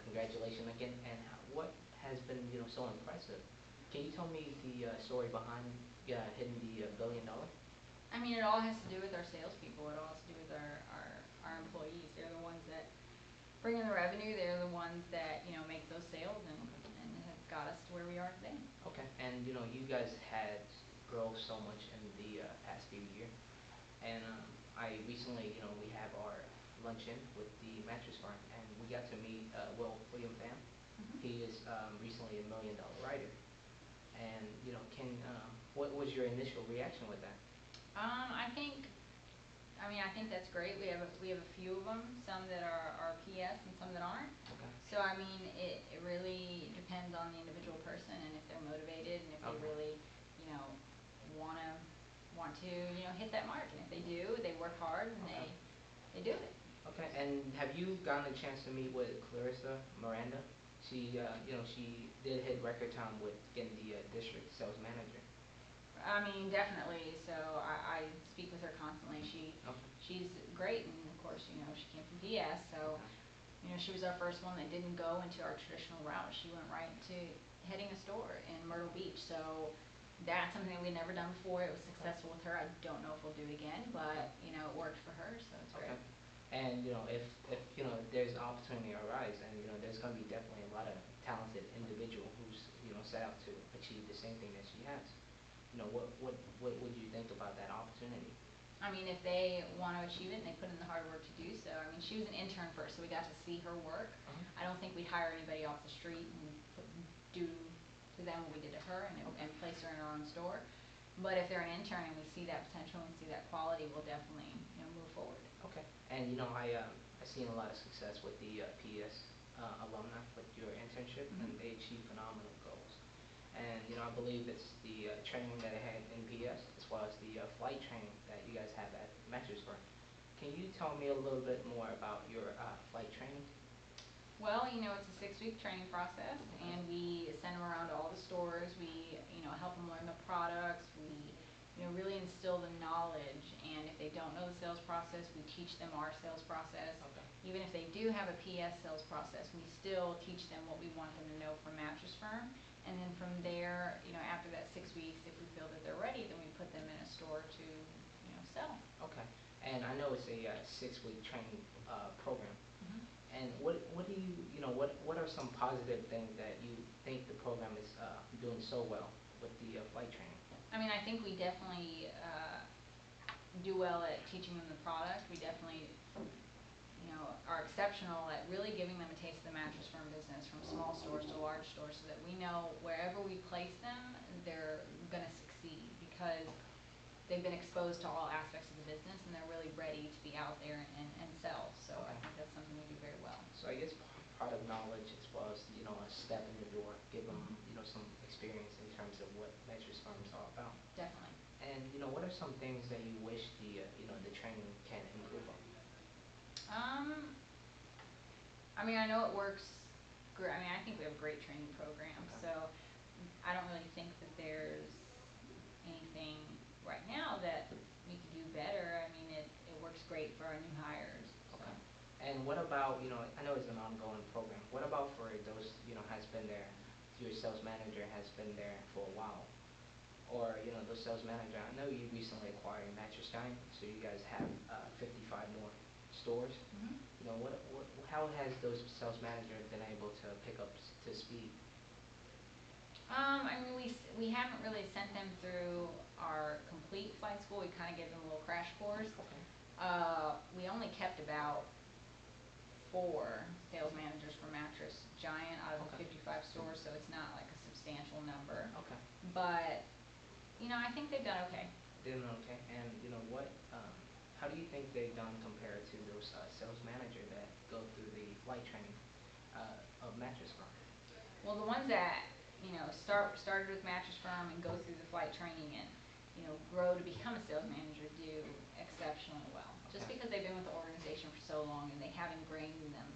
congratulations again. And what has been so impressive? Can you tell me the story behind hitting the $1 billion? I mean, it all has to do with our salespeople. It all has to do with our employees. They're the ones that bring in the revenue. They're the ones that make those sales and have got us to where we are today. Okay, and you guys had grown so much in the past few years, and I recently, we have our luncheon with the mattress firm, and we got to meet William Pham. Mhm. He is recently a $1 million writer, and what was your initial reaction with that? I think that's great. We have a few of them, some that are PS and some that aren't. Okay. So I mean, it really depends on the individual person and if they're motivated and if they Okay. really, want to hit that mark. And if they do, they work hard and Okay. they do it. Okay, and have you gotten a chance to meet with Clarissa Miranda? She, she did hit record time with getting the district sales manager. I mean, definitely. So I speak with her constantly. Okay. She's great, and of course, she came from PS, so Okay. she was our first one that didn't go into our traditional route. She went right into heading a store in Myrtle Beach. So that's something that we'd never done before. It was successful with her. I don't know if we'll do it again, but it worked for her, so it's great. Okay. And if there's an opportunity arise, and there's going to be definitely a lot of talented individual who's set out to achieve the same thing that she has. What would you think about that opportunity? I mean, if they want to achieve it and they put in the hard work to do so. I mean, she was an intern first, so we got to see her work. I don't think we'd hire anybody off the street and do to them what we did to her and place her in our own store. But if they're an intern and we see that potential and see that quality, we'll definitely move forward. Okay. And I seen a lot of success with the PS alumni with your internship, Mhm. and they achieve phenomenal goals. And I believe it's the training that I had in PS as well as the flight training that you guys have at Mattress Firm. Can you tell me a little bit more about your flight training? Well, it's a 6-week training process, and we send them around to all the stores. We, help them learn the products. We, really instill the knowledge. And if they don't know the sales process, we teach them our sales process. Okay. Even if they do have a PS sales process, we still teach them what we want them to know from Mattress Firm. And then from there, after that 6 weeks, if we feel that they're ready, then we put them in a store to, sell. Okay. And I know it's a 6-week training program. Mhm. And what do what are some positive things that you think the program is doing so well with the flight training? I mean, I think we definitely do well at teaching them the product. We definitely, are exceptional at really giving them a taste of the Mattress Firm business from small stores to large stores so that we know wherever we place them, they're going to succeed because they've been exposed to all aspects of the business and they're really ready to be out there and sell. So I Okay. think that's something we do very well. So I guess part of knowledge as well as a step in the door, give them some experience in terms of what Mattress Firm is all about. Definitely. And what are some things that you wish the training can improve on? I mean, I know it works great. I mean, I think we have a great training program. Okay. So I don't really think that there's anything right now that we could do better. I mean, it works great for our new hires. So. Okay. And what about, I know it's an ongoing program. What about for those, has been there, your sales manager has been there for a while? Or, those sales manager, I know you recently acquired Mattress Giant, so you guys have 55 more stores. Mhm. How has those sales manager been able to pick up to speed? I mean, we haven't really sent them through our complete flight school. We kind of gave them a little crash course. Okay. We only kept about 4 sales managers for Mattress Giant out of Okay. 55 stores, so it's not like a substantial number. Okay. But, I think they've done okay. Doing okay. And how do you think they've done compared to those sales manager that go through the flight training of Mattress Firm? Well, the ones that started with Mattress Firm and go through the flight training and, grow to become a sales manager do exceptionally well. Just Okay. because they've been with the organization for so long and they have ingrained in them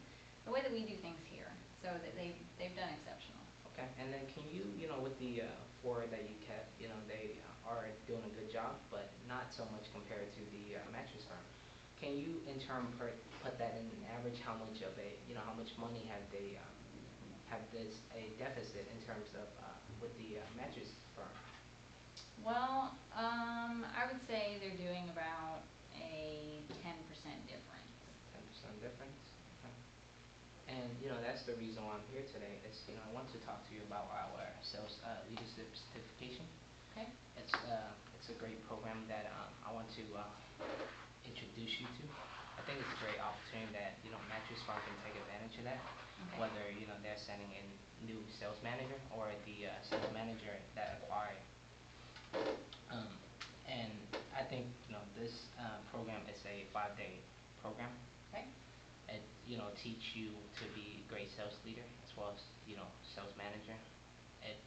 the way that we do things here, so that they've done exceptional. Okay, and then can you, with the four that you kept, they are doing a good job, but not so much compared to the Mattress Firm. Can you, in turn, put that in an average? How much of how much money have they, have this a deficit in terms of with the Mattress Firm? Well, I would say they're doing about a 10% difference. 10% difference. Okay. And that's the reason why I'm here today. Is I want to talk to you about our sales leadership certification. Okay. It's a great program that I want to introduce you to. I think it's a great opportunity that Mattress Firm can take advantage of that. Okay. Whether they're sending in new sales manager or the sales manager that acquire. And I think this program is a 5-day program. Okay. It teach you to be a great sales leader as well as sales manager. It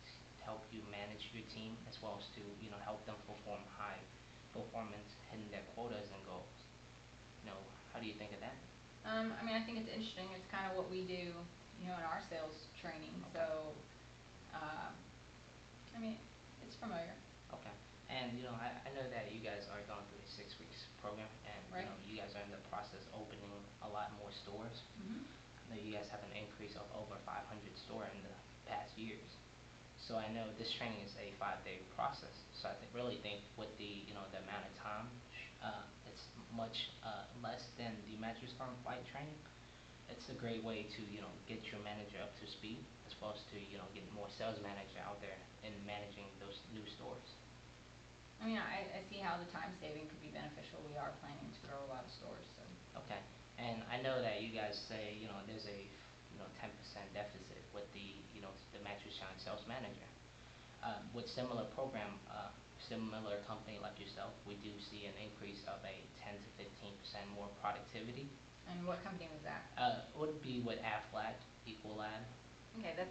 help you manage your team as well as to help them perform high performance, hitting their quotas and goals. How do you think of that? I think it's interesting. It's kind of what we do, in our sales training. Okay. So, it's familiar. Okay. And I know that you guys are going through a 6 weeks program, and Right. you guys are in the process of opening a lot more stores. Mm-hmm. I know you guys have an increase of over 500 store in the past years. So I know this training is a 5-day process. So I really think with the the amount of time, it's much less than the Mattress Firm flight training. It's a great way to get your manager up to speed as well as to get more sales manager out there and managing those new stores. I see how the time saving could be beneficial. We are planning to grow a lot of stores, so. Okay, and I know that you guys say there's a 10% deficit with the the Mattress Shine sales manager. With similar program, similar company like yourself, we do see an increase of a 10 to 15% more productivity. And what company was that? Would be with Aflac, Equalab. Okay, that's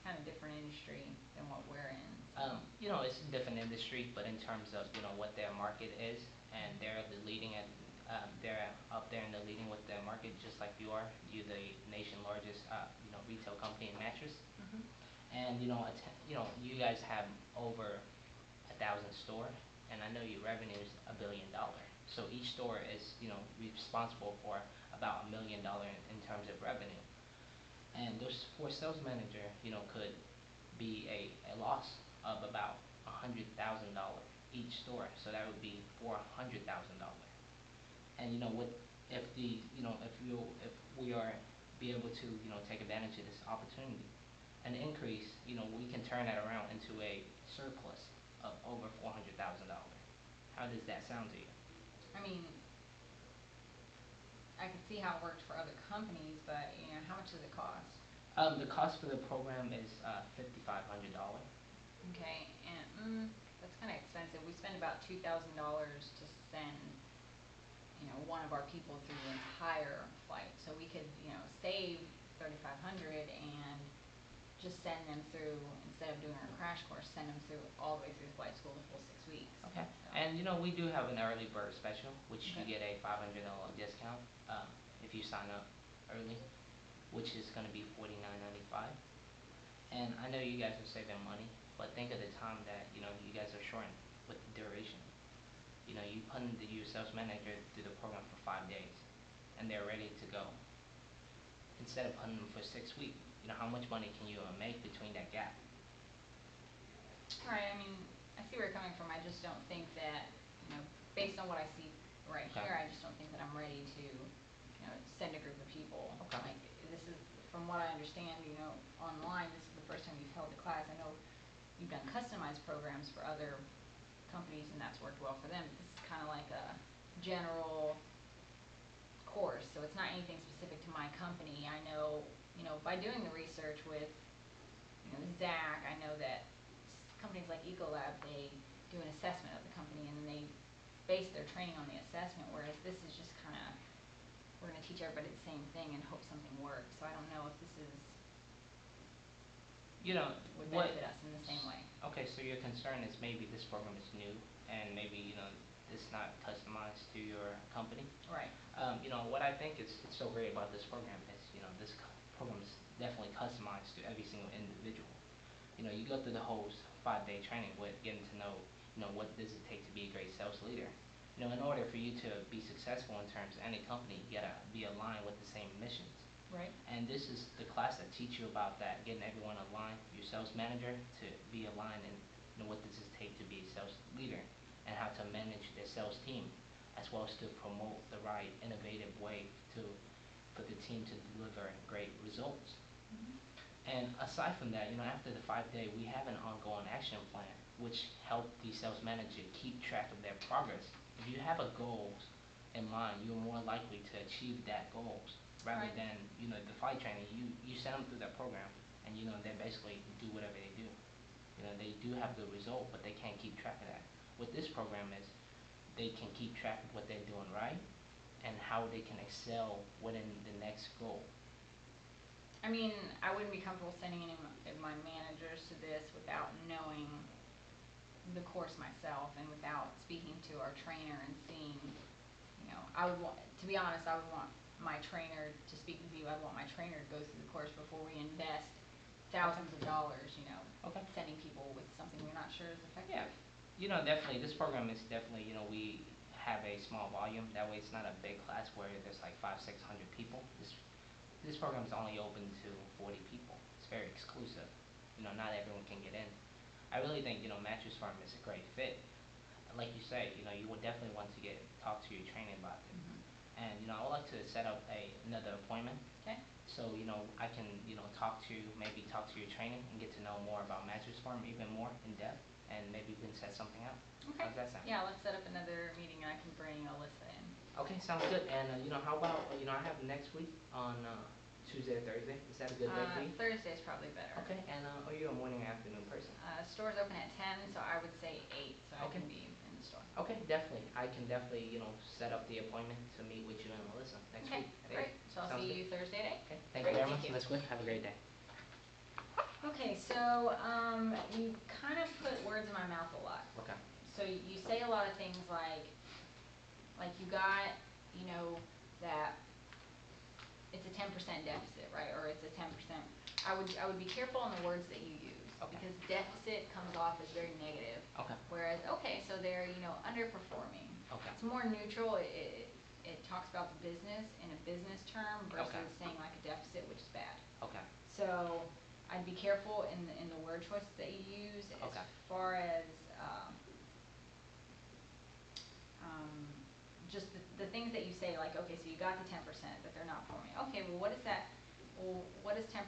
kind of different industry than what we're in. So. It's a different industry, but in terms of what their market is, and they're the leading at, they're up there and they're leading with their market just like you are. You're the nation largest retail company in mattress, Mm-hmm. and you guys have over 1,000 stores, and I know your revenue is $1 billion. So each store is responsible for about $1 million in terms of revenue, and those 4 sales manager could be a loss of about $100,000 each store, so that would be $400,000. And if if we are be able to take advantage of this opportunity, an increase, we can turn that around into a surplus of over $400,000. How does that sound to you? I can see how it worked for other companies, but how much does it cost? The cost for the program is $5,500. Okay, and that's kind of expensive. We spend about $2,000 to send, one of our people through the entire flight. So we could, save $3,500 and just send them through, instead of doing a crash course, send them through all the way through the flight school the full 6 weeks. Okay. So. And we do have an early bird special, which you Okay. get a $500 discount if you sign up early, which is going to be $49.95. And I know you guys are saving money, but think of the time that you guys are shorting with the duration. You put your sales manager through the program for 5 days, and they're ready to go. Instead of putting them for 6 weeks, how much money can you make between that gap? Right, I see where you're coming from. I just don't think that, based on what I see right Okay. here, I just don't think that I'm ready to, send a group of people. Okay. Like, this is, from what I understand, online, this is the first time you've held the class. I know you've done customized programs for other companies, and that's worked well for them. But this is kind of like a general course, so it's not anything specific to my company. I know, by doing the research with, Zach, I know that companies like Ecolab, they do an assessment of the company, and then they base their training on the assessment, whereas this is just kind of, we're going to teach everybody the same thing and hope something works. So I don't know if this is You know, would what, benefit us in the same way. okay, so your concern is maybe this program is new and maybe, it's not customized to your company. Right. What I think is it's so great about this program is, this program is definitely customized to every single individual. You go through the whole 5-day training with getting to know, what does it take to be a great sales leader. In order for you to be successful in terms of any company, you gotta be aligned with the same missions. Right. And this is the class that teach you about that, getting everyone aligned, your sales manager to be aligned in, what does it take to be a sales leader and how to manage their sales team, as well as to promote the right innovative way for the team to deliver great results. And aside from that, after the 5-day, we have an ongoing action plan which help the sales manager keep track of their progress. If you have a goals in mind, you're more likely to achieve that goals rather Right. than, the fight training. You send them through that program and, they basically do whatever they do. They do have the result, but they can't keep track of that. What this program is, they can keep track of what they're doing right and how they can excel within the next goal. I mean, I wouldn't be comfortable sending any of my managers to this without knowing the course myself and without speaking to our trainer and seeing, I would want, to be honest, I would want my trainer to speak with you. I'd want my trainer to go through the course before we invest thousands of dollars, Okay. sending people with something we're not sure is effective. Yeah. Definitely, this program is definitely, we have a small volume. That way it's not a big class where there's like 500-600 people. This program is only open to 40 people. It's very exclusive. Not everyone can get in. I really think, Mattress Firm is a great fit. Like you say, you would definitely want to talk to your training about it. And, I would like to set up another appointment. Okay. So, I can, talk to your training and get to know more about Mattress Firm even more in depth. And maybe we can set something up. Okay. How does that sound? Yeah, let's set up another meeting and I can bring Alyssa in. Okay, sounds good. And, how about, I have next week on Tuesday or Thursday. Is that a good day for you? Thursday's probably better. Okay, and are you a morning or afternoon person? Store's open at 10, so I would say 8, so I Okay. can be in the store. Okay, definitely. I can definitely, set up the appointment to meet with you and Melissa next Okay, week at 8. great. So I'll Sounds see good. you Thursday at 8. Okay, thank Great, you very thank much, you. Ms. Quinn. Have a great day. Okay, so you kind of put words in my mouth a lot. Okay. So you say a lot of things like you got, that it's a 10% deficit, right? Or it's a 10%. I would be careful on the words that you use. Okay. Because deficit comes off as very negative. Okay. Whereas, okay, so they're, underperforming. Okay. It's more neutral. It talks about the business in a business term versus Okay. saying like a deficit, which is bad. Okay. So I'd be careful in the word choices that you use as Okay. far as just the things that you say, like, okay, so you got the 10%, but they're not performing. Okay, well, what is that? Well, what is 10%?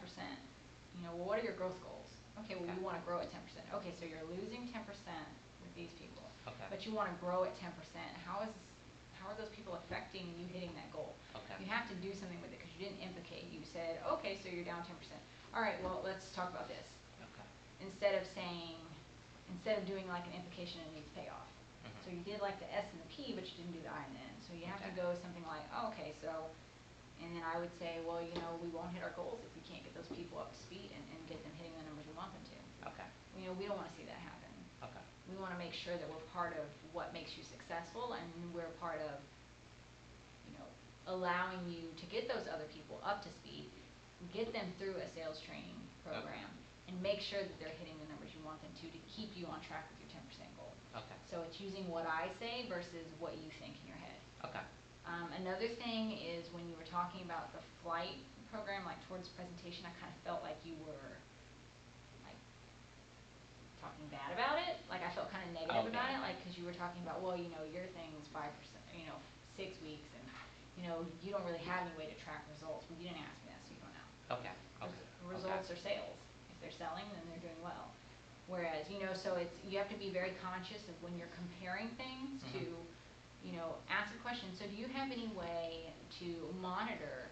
Well, what are your growth goals? Okay, well, Okay. you want to grow at 10%. Okay, so you're losing 10% with these people, Okay. but you want to grow at 10%. How are those people affecting you hitting that goal? Okay. You have to do something with it because you didn't implicate. You said, okay, so you're down 10%. All right, well, let's talk about this. Okay. Instead of doing like an implication and needs payoff. Mhm. So you did like the S and the P, but you didn't do the I and N. So you have to Okay. go something like, oh, okay, so, and then I would say, well, we won't hit our goals if we can't get those people up to speed and get them hitting the numbers we want them to. Okay. We don't want to see that happen. Okay. We want to make sure that we're part of what makes you successful and we're part of, allowing you to get those other people up to speed, get them through a sales training program, and make sure that they're hitting the numbers you want them to keep you on track with your 10% goal. Okay. So it's using what I say versus what you think in your head. Okay. Another thing is when you were talking about the flight program, like towards the presentation, I kind of felt like you were like talking bad about it. Like I felt kind of negative Okay. about it, like because you were talking about, well, your thing is 5%, 6 weeks, and you don't really have any way to track results. Well, you didn't ask me that, so you don't know. Okay. Okay. Results are sales. If they're selling, then they're doing well. Whereas, so you have to be very conscious of when you're comparing things to, ask a question. So do you have any way to monitor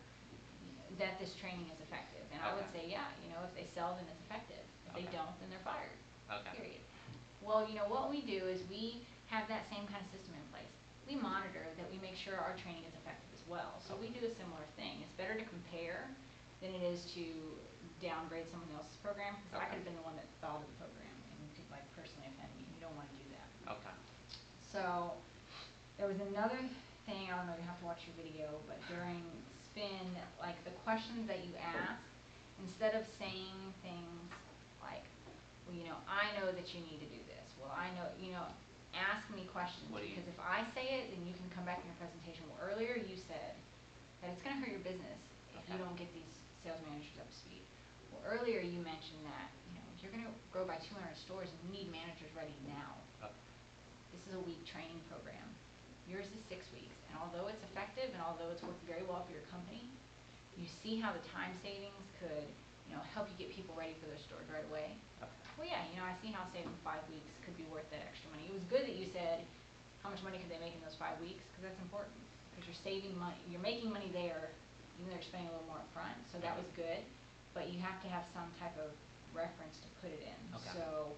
that this training is effective? And I would Okay. say, yeah, if they sell, then it's effective. If they Okay. don't, then they're fired. Okay. Period. Well, what we do is we have that same kind of system in place. We monitor that we make sure our training is effective as well. So we do a similar thing. It's better to compare than it is to downgrade someone else's program, because I Okay. could have been the one that thought of the program and could like personally offend me. You don't want to do that. Okay. So there was another thing, I don't know, you have to watch your video, but during spin, like the questions that you ask, instead of saying things like, well, you know, I know that you need to do this. Well, I know, you know, ask me questions, What do you- because if I say it, then you can come back in your presentation. Well, earlier you said that it's gonna hurt your business if you Okay. don't get these sales managers up to speed. Well, earlier you mentioned that, you know, you're gonna grow by 200 stores and you need managers ready now. Okay. This is a week training program. Yours is 6 weeks, and although it's effective and although it's worked very well for your company, you see how the time savings could, you know, help you get people ready for their stores right away. Okay. Well, yeah, you know, I see how saving 5 weeks could be worth that extra money. It was good that you said how much money could they make in those 5 weeks, because that's important. Because you're saving money, you're making money there, even though you're spending a little more upfront. So that was good, but you have to have some type of reference to put it in. Okay. So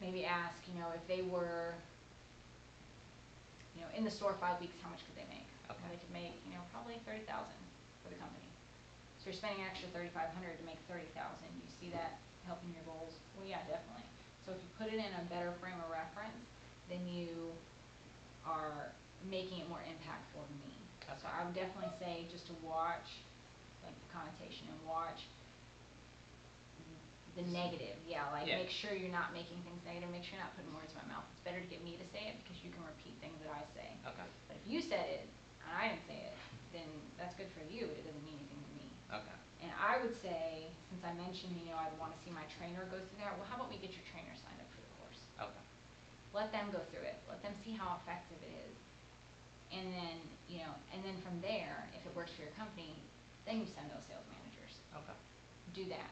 maybe ask, you know, if they were, you know, in the store 5 weeks, how much could they make? Okay. Well, they could make, you know, probably 30,000 for the company. So you're spending an extra 3,500 to make 30,000. You see that helping your goals? Well, yeah, definitely. So if you put it in a better frame of reference, then you are making it more impactful to me. So Okay. I would definitely say just to watch, like the connotation, and watch the negative. Yeah, like Yeah. make sure you're not making things negative. Make sure you're not putting words in my mouth. It's better to get me to say it because you can repeat things that I say. Okay. But if you said it and I didn't say it, then that's good for you, but it doesn't mean anything to me. Okay. And I would say, since I mentioned, you know, I'd want to see my trainer go through that, well, how about we get your trainer signed up for the course? Okay. Let them go through it. Let them see how effective it is. And then, you know, and then from there, if it works for your company, then you send those sales managers. Okay. Do that.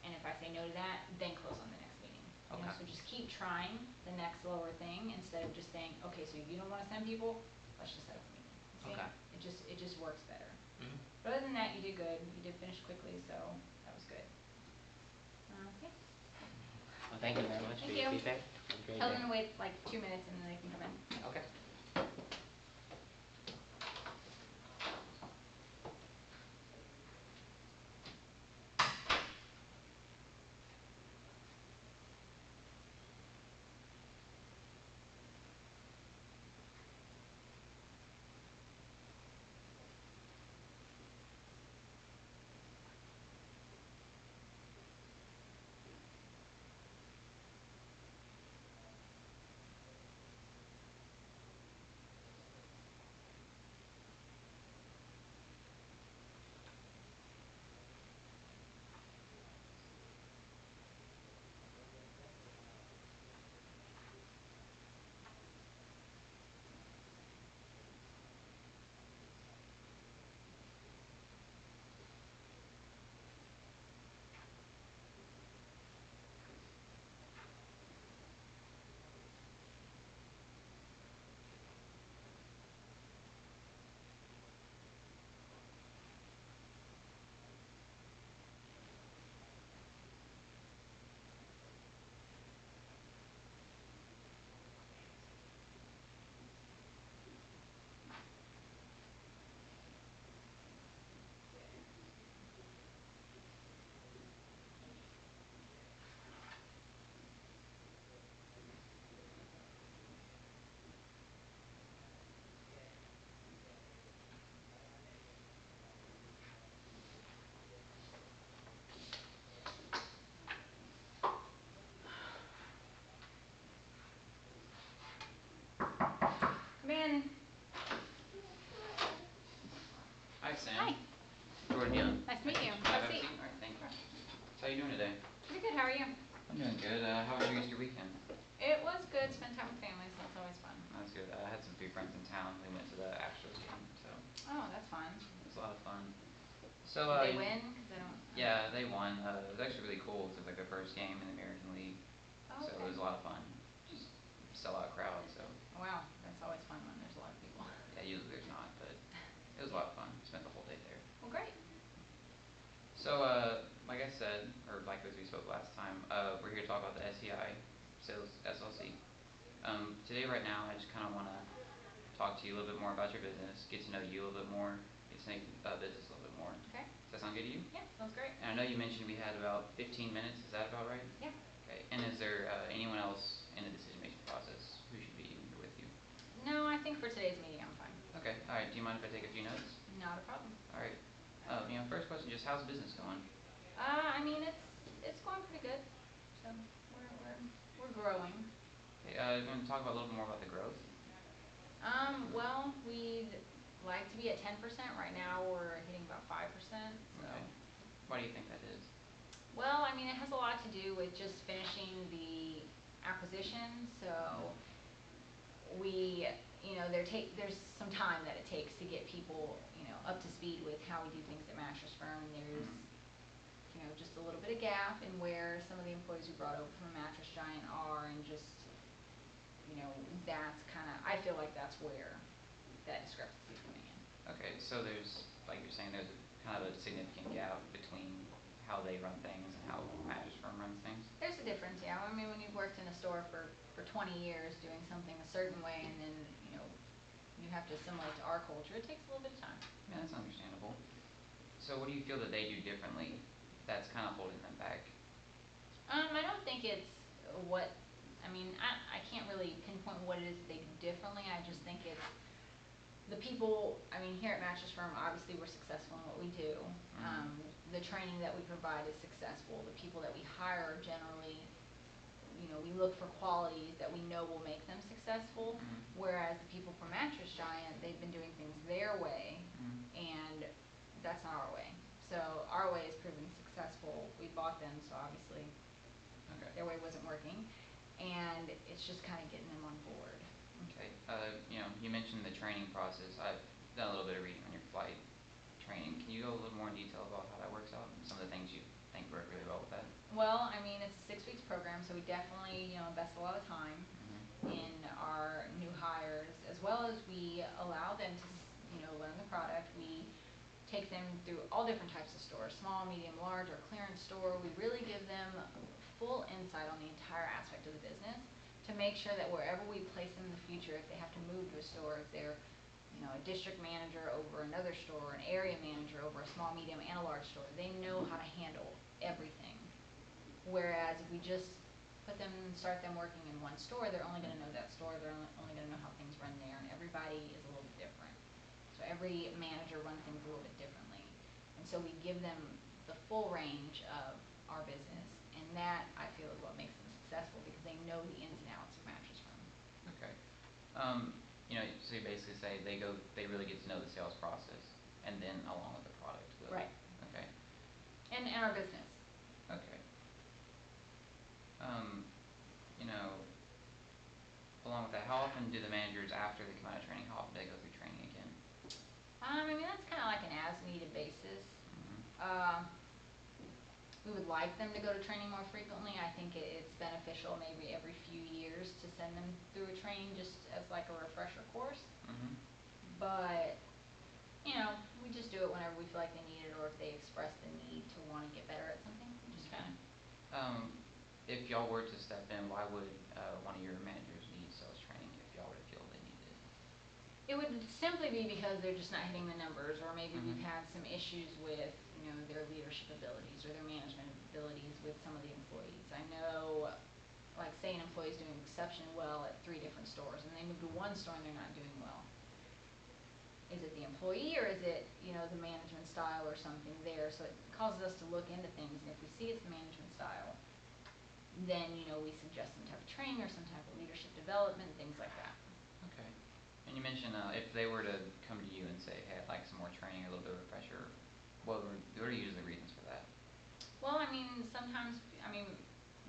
And if I say no to that, then close on the next meeting. You know, Okay. so just keep trying the next lower thing instead of just saying, okay, so you don't want to send people, let's just set up a meeting. See? Okay. It just works better. Mhm. But other than that, you did good. You did finish quickly, so that was good. Okay. Well, thank you very much for Thank your you. feedback. Have a great Tell day. them to wait like 2 minutes and then they can come in. Okay. Come in. Hi, Sam. Hi. Jordan Young. Nice to meet you. Have Have a a seat. seat. All right, thank you. How you doing today? Pretty good. How are you? I'm doing good. How was your Easter weekend? It was good. Spent time with family, so it's always fun. That's good. I had some few friends in town. We went to the Astros game, so Oh, that's fun. it was a lot of fun. So, Did they win? 'Cause I don't. Yeah, they won. It was actually really cool. It was like their first game in the American League, Oh, so okay. it was a lot of fun. Just sellout crowd. So Oh, wow, that's always fun when there's a lot of people. yeah, usually there's not, but it was a lot of fun. Spent the whole day there. Well, great. So, like I said, or like as we spoke last time, we're here to talk about the SEI sales SLC. Today, right now, I just kind of want to talk to you a little bit more about your business, get to know you a little bit more, get to know business a little bit more. Okay. Does that sound good to you? Yeah, sounds great. And I know you mentioned we had about 15 minutes, is that about right? Yeah. Okay, and is there anyone else in the decision-making process who should be here with you? No, I think for today's meeting I'm fine. Okay, alright, do you mind if I take a few notes? Not a problem. Alright, first question, just how's business going? I mean, it's going pretty good. So we're growing. Okay, you want to talk about a little more about the growth? Well, we'd like to be at 10%. Right now we're hitting about 5%. So. Okay. Why do you think that is? Well, I mean, it has a lot to do with just finishing the acquisition. So there's some time that it takes to get people, up to speed with how we do things at Mattress Firm. And there's, just a little bit of gap in where some of the employees we brought over from Mattress Giant are, and just, that's kind of, I feel like that's where that discrepancy is coming in. Okay, so there's, like you're saying, there's kind of a significant gap between how they run things and how Mattress Firm runs things? There's a difference, yeah. I mean, when you've worked in a store for 20 years doing something a certain way, and then, you have to assimilate to our culture, it takes a little bit of time. Yeah, that's understandable. So what do you feel that they do differently that's kind of holding them back? I don't think it's I can't really pinpoint what it is they do differently. I just think it's the people. I mean, here at Mattress Firm, obviously we're successful in what we do. The training that we provide is successful. The people that we hire are generally, we look for qualities that we know will make them successful. Whereas the people from Mattress Giant, they've been doing things their way, and that's not our way. So our way is proven successful. We bought them, so obviously Okay. their way wasn't working, and it's just kind of getting them on board. Okay. You mentioned the training process. I've done a little bit of reading on your flight training. Can you go a little more in detail about how that works out and some of the things you think work really well with that? Well, I mean, it's a 6 weeks program, so we definitely, invest a lot of time in our new hires, as well as we allow them to, learn the product. We take them through all different types of stores, small, medium, large, or clearance store. We really give them full insight on the entire aspect of the business to make sure that wherever we place them in the future, if they have to move to a store, if they're, a district manager over another store, an area manager over a small, medium, and a large store, they know how to handle everything. Whereas if we just start them working in one store, they're only going to know that store, they're only going to know how things run there, and everybody is a little bit different. So every manager runs things a little bit differently. And so we give them the full range of our business, and that, I feel, is what makes them successful, because they know the ins and outs of Mattress Firm. Okay. So you basically say they really get to know the sales process, and then along with the product. Right. Okay. And our business. Okay. Along with that, how often do the managers, after they come out of training, how often do they go through training again? I mean, that's kind of like an as-needed basis. We would like them to go to training more frequently. I think it's beneficial maybe every few years to send them through a training just as like a refresher course. But, we just do it whenever we feel like they need it, or if they express the need to want to get better at something. Just kind of. If y'all were to step in, why would one of your managers need sales training if y'all were to feel they needed it? It would simply be because they're just not hitting the numbers, or maybe we've had some issues with, their leadership abilities or their management abilities with some of the employees. I know, like, say an employee is doing exceptionally well at 3 different stores, and they move to one store and they're not doing well. Is it the employee, or is it, the management style or something there? So it causes us to look into things, and if we see it's the management style, then, we suggest some type of training or some type of leadership development, things like that. Okay. And you mentioned if they were to come to you and say, hey, I'd like some more training, a little bit of refresher, what are usually the reasons for that? Well, sometimes,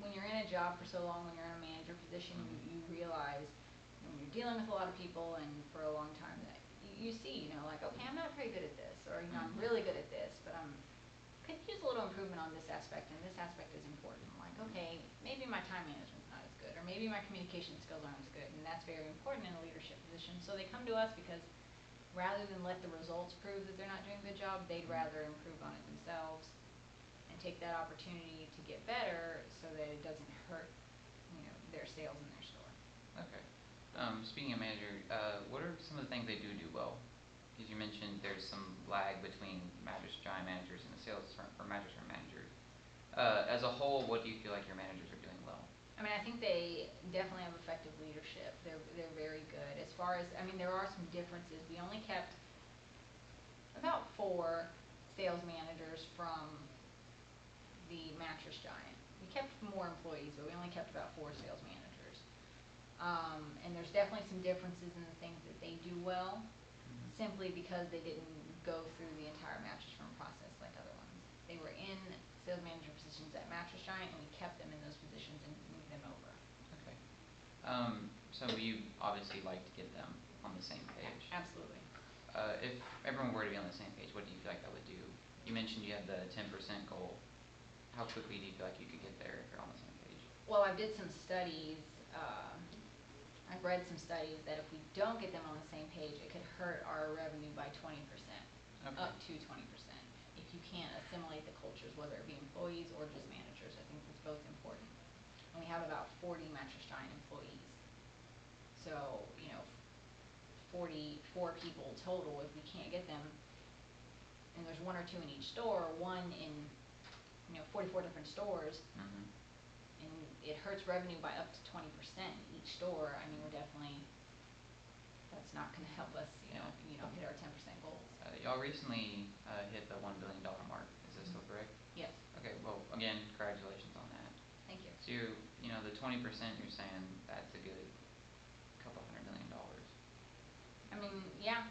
when you're in a job for so long, when you're in a manager position, you realize when you're dealing with a lot of people and for a long time that you see, like, okay, I'm not very good at this, or, I'm really good at this, but could use a little improvement on this aspect, and this aspect is important. Like, okay, maybe my time management's not as good, or maybe my communication skills aren't as good, and that's very important in a leadership position. So they come to us because rather than let the results prove that they're not doing a good job, they'd rather improve on it themselves and take that opportunity to get better so that it doesn't hurt, their sales in their store. Okay. Speaking of manager, what are some of the things they do well? as you mentioned, there's some lag between Mattress Giant managers and the sales firm, or Mattress Firm managers. As a whole, what do you feel like your managers are doing well? I mean, I think they definitely have effective leadership. They're very good. As far as, I mean, there are some differences. We only kept about 4 sales managers from the Mattress Giant. We kept more employees, but we only kept about 4 sales managers. And there's definitely some differences in the things that they do well, simply because they didn't go through the entire Mattress Firm process like other ones. They were in sales manager positions at Mattress Giant, and we kept them in those positions and moved them over. Okay. So you obviously like to get them on the same page. Absolutely. If everyone were to be on the same page, what do you feel like that would do? You mentioned you had the 10% goal. How quickly do you feel like you could get there if you're on the same page? Well, I did some studies. I've read some studies that if we don't get them on the same page, it could hurt our revenue by 20%, Okay. up to 20%. If you can't assimilate the cultures, whether it be employees or just managers, I think it's both important. And we have about 40 Mattress Giant employees. So, 44 people total. If we can't get them, and there's 1 or 2 in each store, 1 in 44 different stores, Mm-hmm. and it hurts revenue by up to 20% in each store. I mean, that's not going to help us, Yeah. Hit our 10% goals. Y'all recently hit the $1 billion mark. Is this still correct? Yes, Okay. Well, again, congratulations on that. thank you. So the 20% you're saying that's a good couple $100 million. I mean, yeah,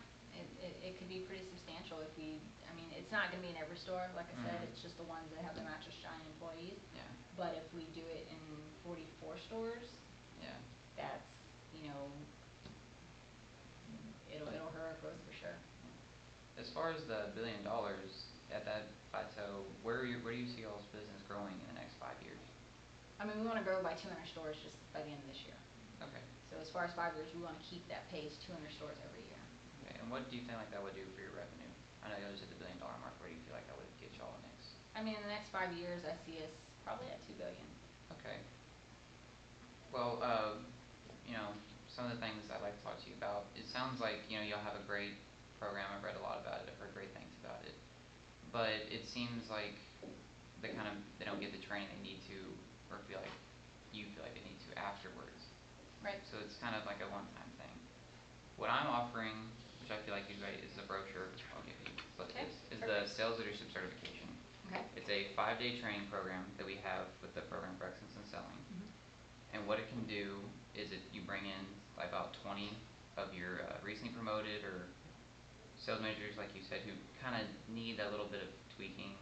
it could be pretty substantial if I mean, it's not going to be in every store, like I said, Mhm. it's just the ones that have the Mattress Giant employees. Yeah. But if we do it in 44 stores, Yeah. that's, it'll hurt our growth for sure. As far as the $1 billion at that plateau, where do you see y'all's business growing in the next 5 years? I mean, we want to grow by 200 stores just by the end of this year. Okay. So as far as 5 years, we want to keep that pace, 200 stores every year. Okay. And what do you think like that would do for your revenue? I know you just hit the $1 billion mark. Where do you feel like that would get y'all next? I mean, in the next 5 years, I see us probably at 2 billion. Okay. Well, some of the things I'd like to talk to you about. It sounds like y'all have a great program. I've read a lot about it. I've heard great things about it. But it seems like they don't get the training they need to, or you feel like they need to afterwards. Right. So it's kind of like a one-time thing. What I'm offering, which I feel like you guys, is a brochure I'll give you. But Okay, is the Sales Leadership Certification. Okay. It's a 5-day training program that we have with the Program for Excellence in Selling. Mhm. And what it can do is you bring in about 20 of your recently promoted or sales managers, like you said, who kind of need that little bit of tweaking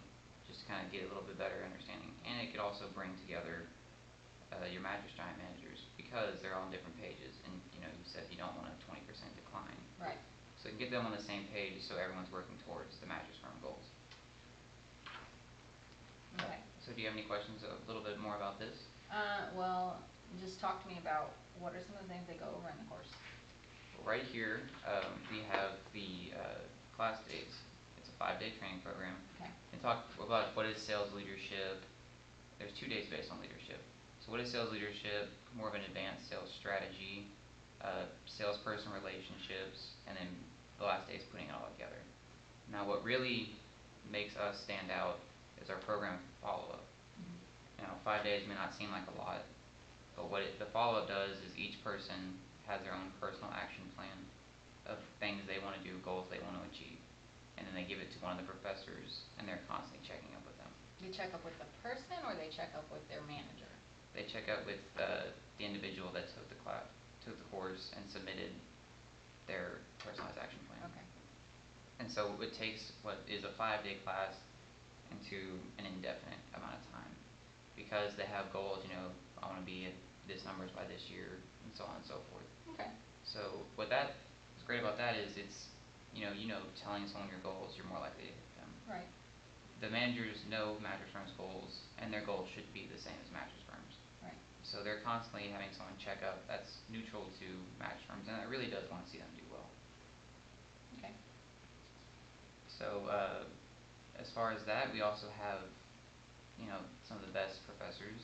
just to kind of get a little bit better understanding. And it could also bring together your Mattress Giant managers because they're all on different pages. And you said you don't want a 20% decline. Right. So get them on the same page so everyone's working towards the Mattress Firm goals. Okay. So do you have any questions a little bit more about this? Well, just talk to me about what are some of the things they go over in the course. Right here, we have the class days. It's a 5-day training program. Okay. And talk about what is sales leadership. There's 2 days based on leadership. So what is sales leadership? More of an advanced sales strategy, salesperson relationships, and then the last day is putting it all together. Now, what really makes us stand out is our program follow-up. Mm-hmm. 5 days may not seem like a lot, but what the follow-up does is each person has their own personal action plan of things they want to do, goals they want to achieve. And then they give it to one of the professors, and they're constantly checking up with them. They check up with the person, or they check up with their manager? They check up with the individual that took the course, and submitted their personalized action plan. Okay. And so it takes what is a 5-day class into an indefinite amount of time because they have goals. I want to be at this numbers by this year, and so on and so forth. Okay. So what's great about that is it's telling someone your goals, you're more likely to hit them. Right. The managers know Mattress Firm's goals, and their goals should be the same as Mattress Firm's. Right. So they're constantly having someone check up that's neutral to Mattress Firm's, and it really does want to see them do well. Okay. So as far as that, we also have some of the best professors.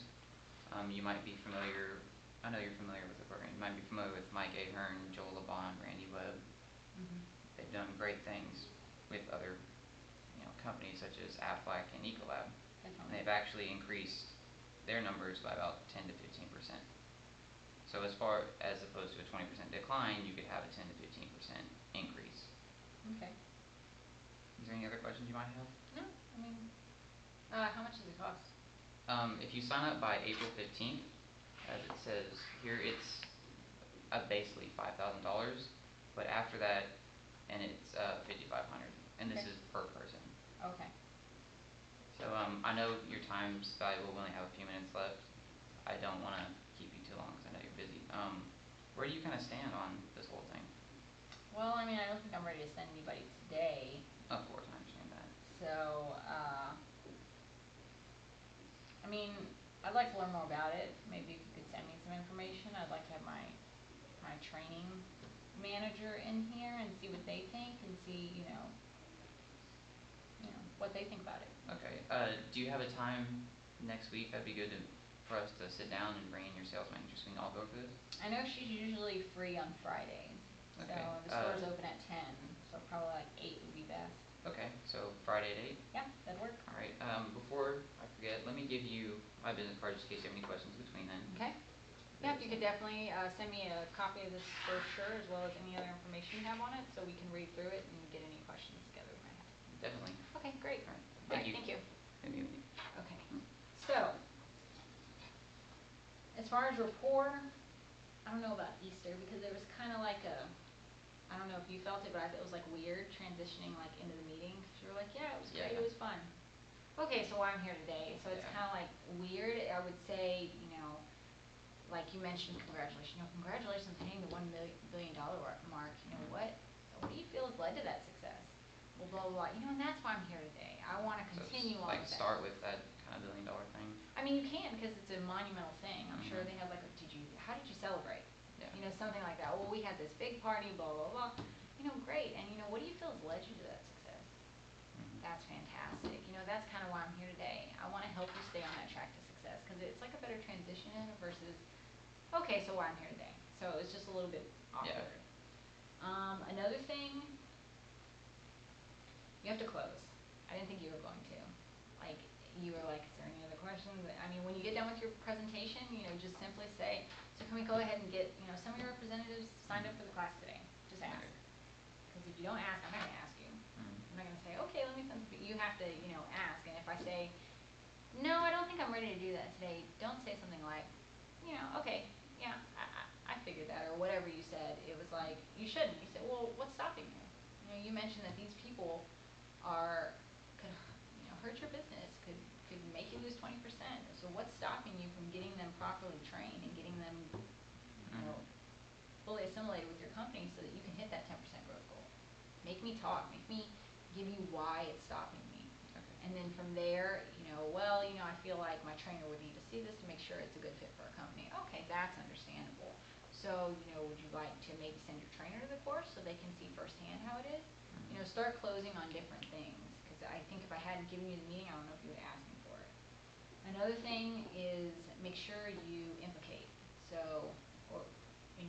You might be familiar. I know you're familiar with the program. You might be familiar with Mike Ahern, Joel LeBon, Randy Webb. Mm-hmm. They've they've done great things with other, companies such as Aflac and Ecolab. And Definitely. they've actually increased their numbers by about 10 to 15%. So as far as opposed to a 20% decline, you could have a 10 to 15% increase. Okay. Is there any other questions you might have? No, I mean, how much does it cost? If you sign up by April 15th, as it says here, it's basically $5,000, but after that, and it's 5,500, and this Okay. is per person. Okay. So I know your time's valuable. We only have a few minutes left. I don't want to keep you too long because I know you're busy. Where do you kind of stand on this whole thing? Well, I mean, I don't think I'm ready to send anybody today, Of course, I understand that. so, I mean, I'd like to learn more about it. Maybe if you could send me some information. I'd like to have my training manager in here and see what they think and see, what they think about it. Okay. Do you have a time next week that'd be good for us to sit down and bring in your sales manager so we can all go through this? I know she's usually free on Fridays, Okay, so the store's open at 10, so probably like 8 would be best. Okay, so Friday at 8? Yeah, that'd work. All right. Before I forget, let me give you my business card just in case you have any questions between then. Okay. Yeah, if you could definitely send me a copy of this brochure as well as any other information you have on it so we can read through it and get any questions together we might have. Definitely. Okay, great. All right. All right, thank you. Thank you. Okay, so, as far as rapport, I don't know about Easter because there was kind of like I don't know if you felt it, but I thought it was like weird transitioning like into the meeting. 'Cause you were like, yeah, it was great, Yeah. it was fun. Okay, so why I'm here today. So it's Yeah. kind of like weird. I would say, like you mentioned, congratulations. Congratulations on hitting the $1 billion mark. You know what? What do you feel has led to that success? Well, blah blah blah. And that's why I'm here today. I want to So continue it's on like with that. start with that kind of $1 billion thing. I mean, you can because it's a monumental thing. I'm sure Mhm. they have like, how did you celebrate? Yeah. Something like that. Well, we had this big party, blah blah blah. Great. And what do you feel has led you to that success? Mhm. That's fantastic. That's kind of why I'm here today. I want to help you stay on that track to success because it's like a better transition versus, okay, so why I'm here today. So it's just a little bit awkward. Yeah. Another thing, you have to close. I didn't think you were going to. Like, you were like, is there any other questions? I mean, when you get done with your presentation, just simply say, so can we go ahead and get, some of your representatives signed up for the class today? Just ask. Okay. Because if you don't ask, I'm not going to ask you. Mhm. I'm not going to say, okay, let me send, but you have to, ask. And if I say, no, I don't think I'm ready to do that today, don't say something like, okay, yeah, I figured that, or whatever you said. It was like, you shouldn't. You said, well, what's stopping you? You mentioned that these people could, hurt your business, could make you lose 20%. So what's stopping you from getting them properly trained and getting them, Mhm. fully assimilated with your company so that you can hit that 10% growth goal? Make me talk. Make me give you why it's stopping me. Okay. And then from there, I feel like my trainer would need to see this to make sure it's a good fit for our company. Okay, that's understandable. So, would you like to maybe send your trainer to the course so they can see firsthand how it is? Mhm. Start closing on different things. Because I think if I hadn't given you the meeting, I don't know if you would ask me for it. Another thing is make sure you implicate. So, or, we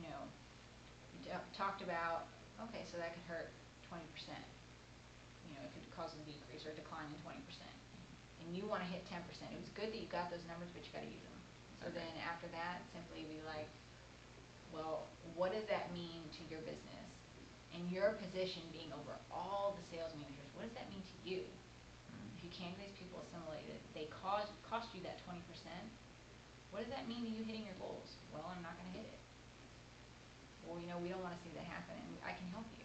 talked about, okay, so that could hurt 20%. It could cause a decrease or a decline in 20%. And you want to hit 10%. It was good that you got those numbers, but you got to use them. So Okay. then after that, simply be like, well, what does that mean to your business? And your position being over all the sales managers, what does that mean to you? Mhm. If you can get these people assimilated, they cost you that 20%. What does that mean to you hitting your goals? Well, I'm not going to hit it. Well, we don't want to see that happen, and I can help you.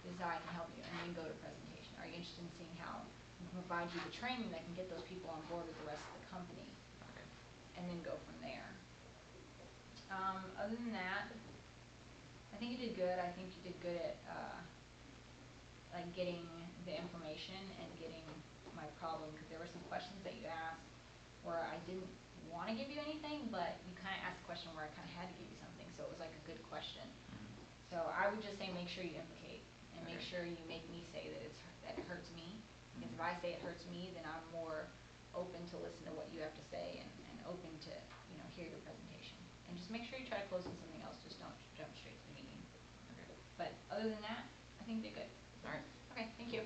This is how I can help you. And then go to presentation. Are you interested in seeing how we can provide you the training that can get those people on board with the rest of the company? Okay. And then go from there. Other than that, I think you did good. I think you did good at like getting the information and getting my problem, because there were some questions that you asked where I didn't want to give you anything, but you kind of asked a question where I kind of had to give you something, so it was like a good question. Mhm. So I would just say make sure you implicate and make Okay. sure you make me say that that it hurts me. Because if I say it hurts me, then I'm more open to listen to what you have to say and open to hear your presentation. And just make sure you try to close on something else. Just don't jump straight to the meeting. Okay. But other than that, I think you did good. Alright, Okay, thank you.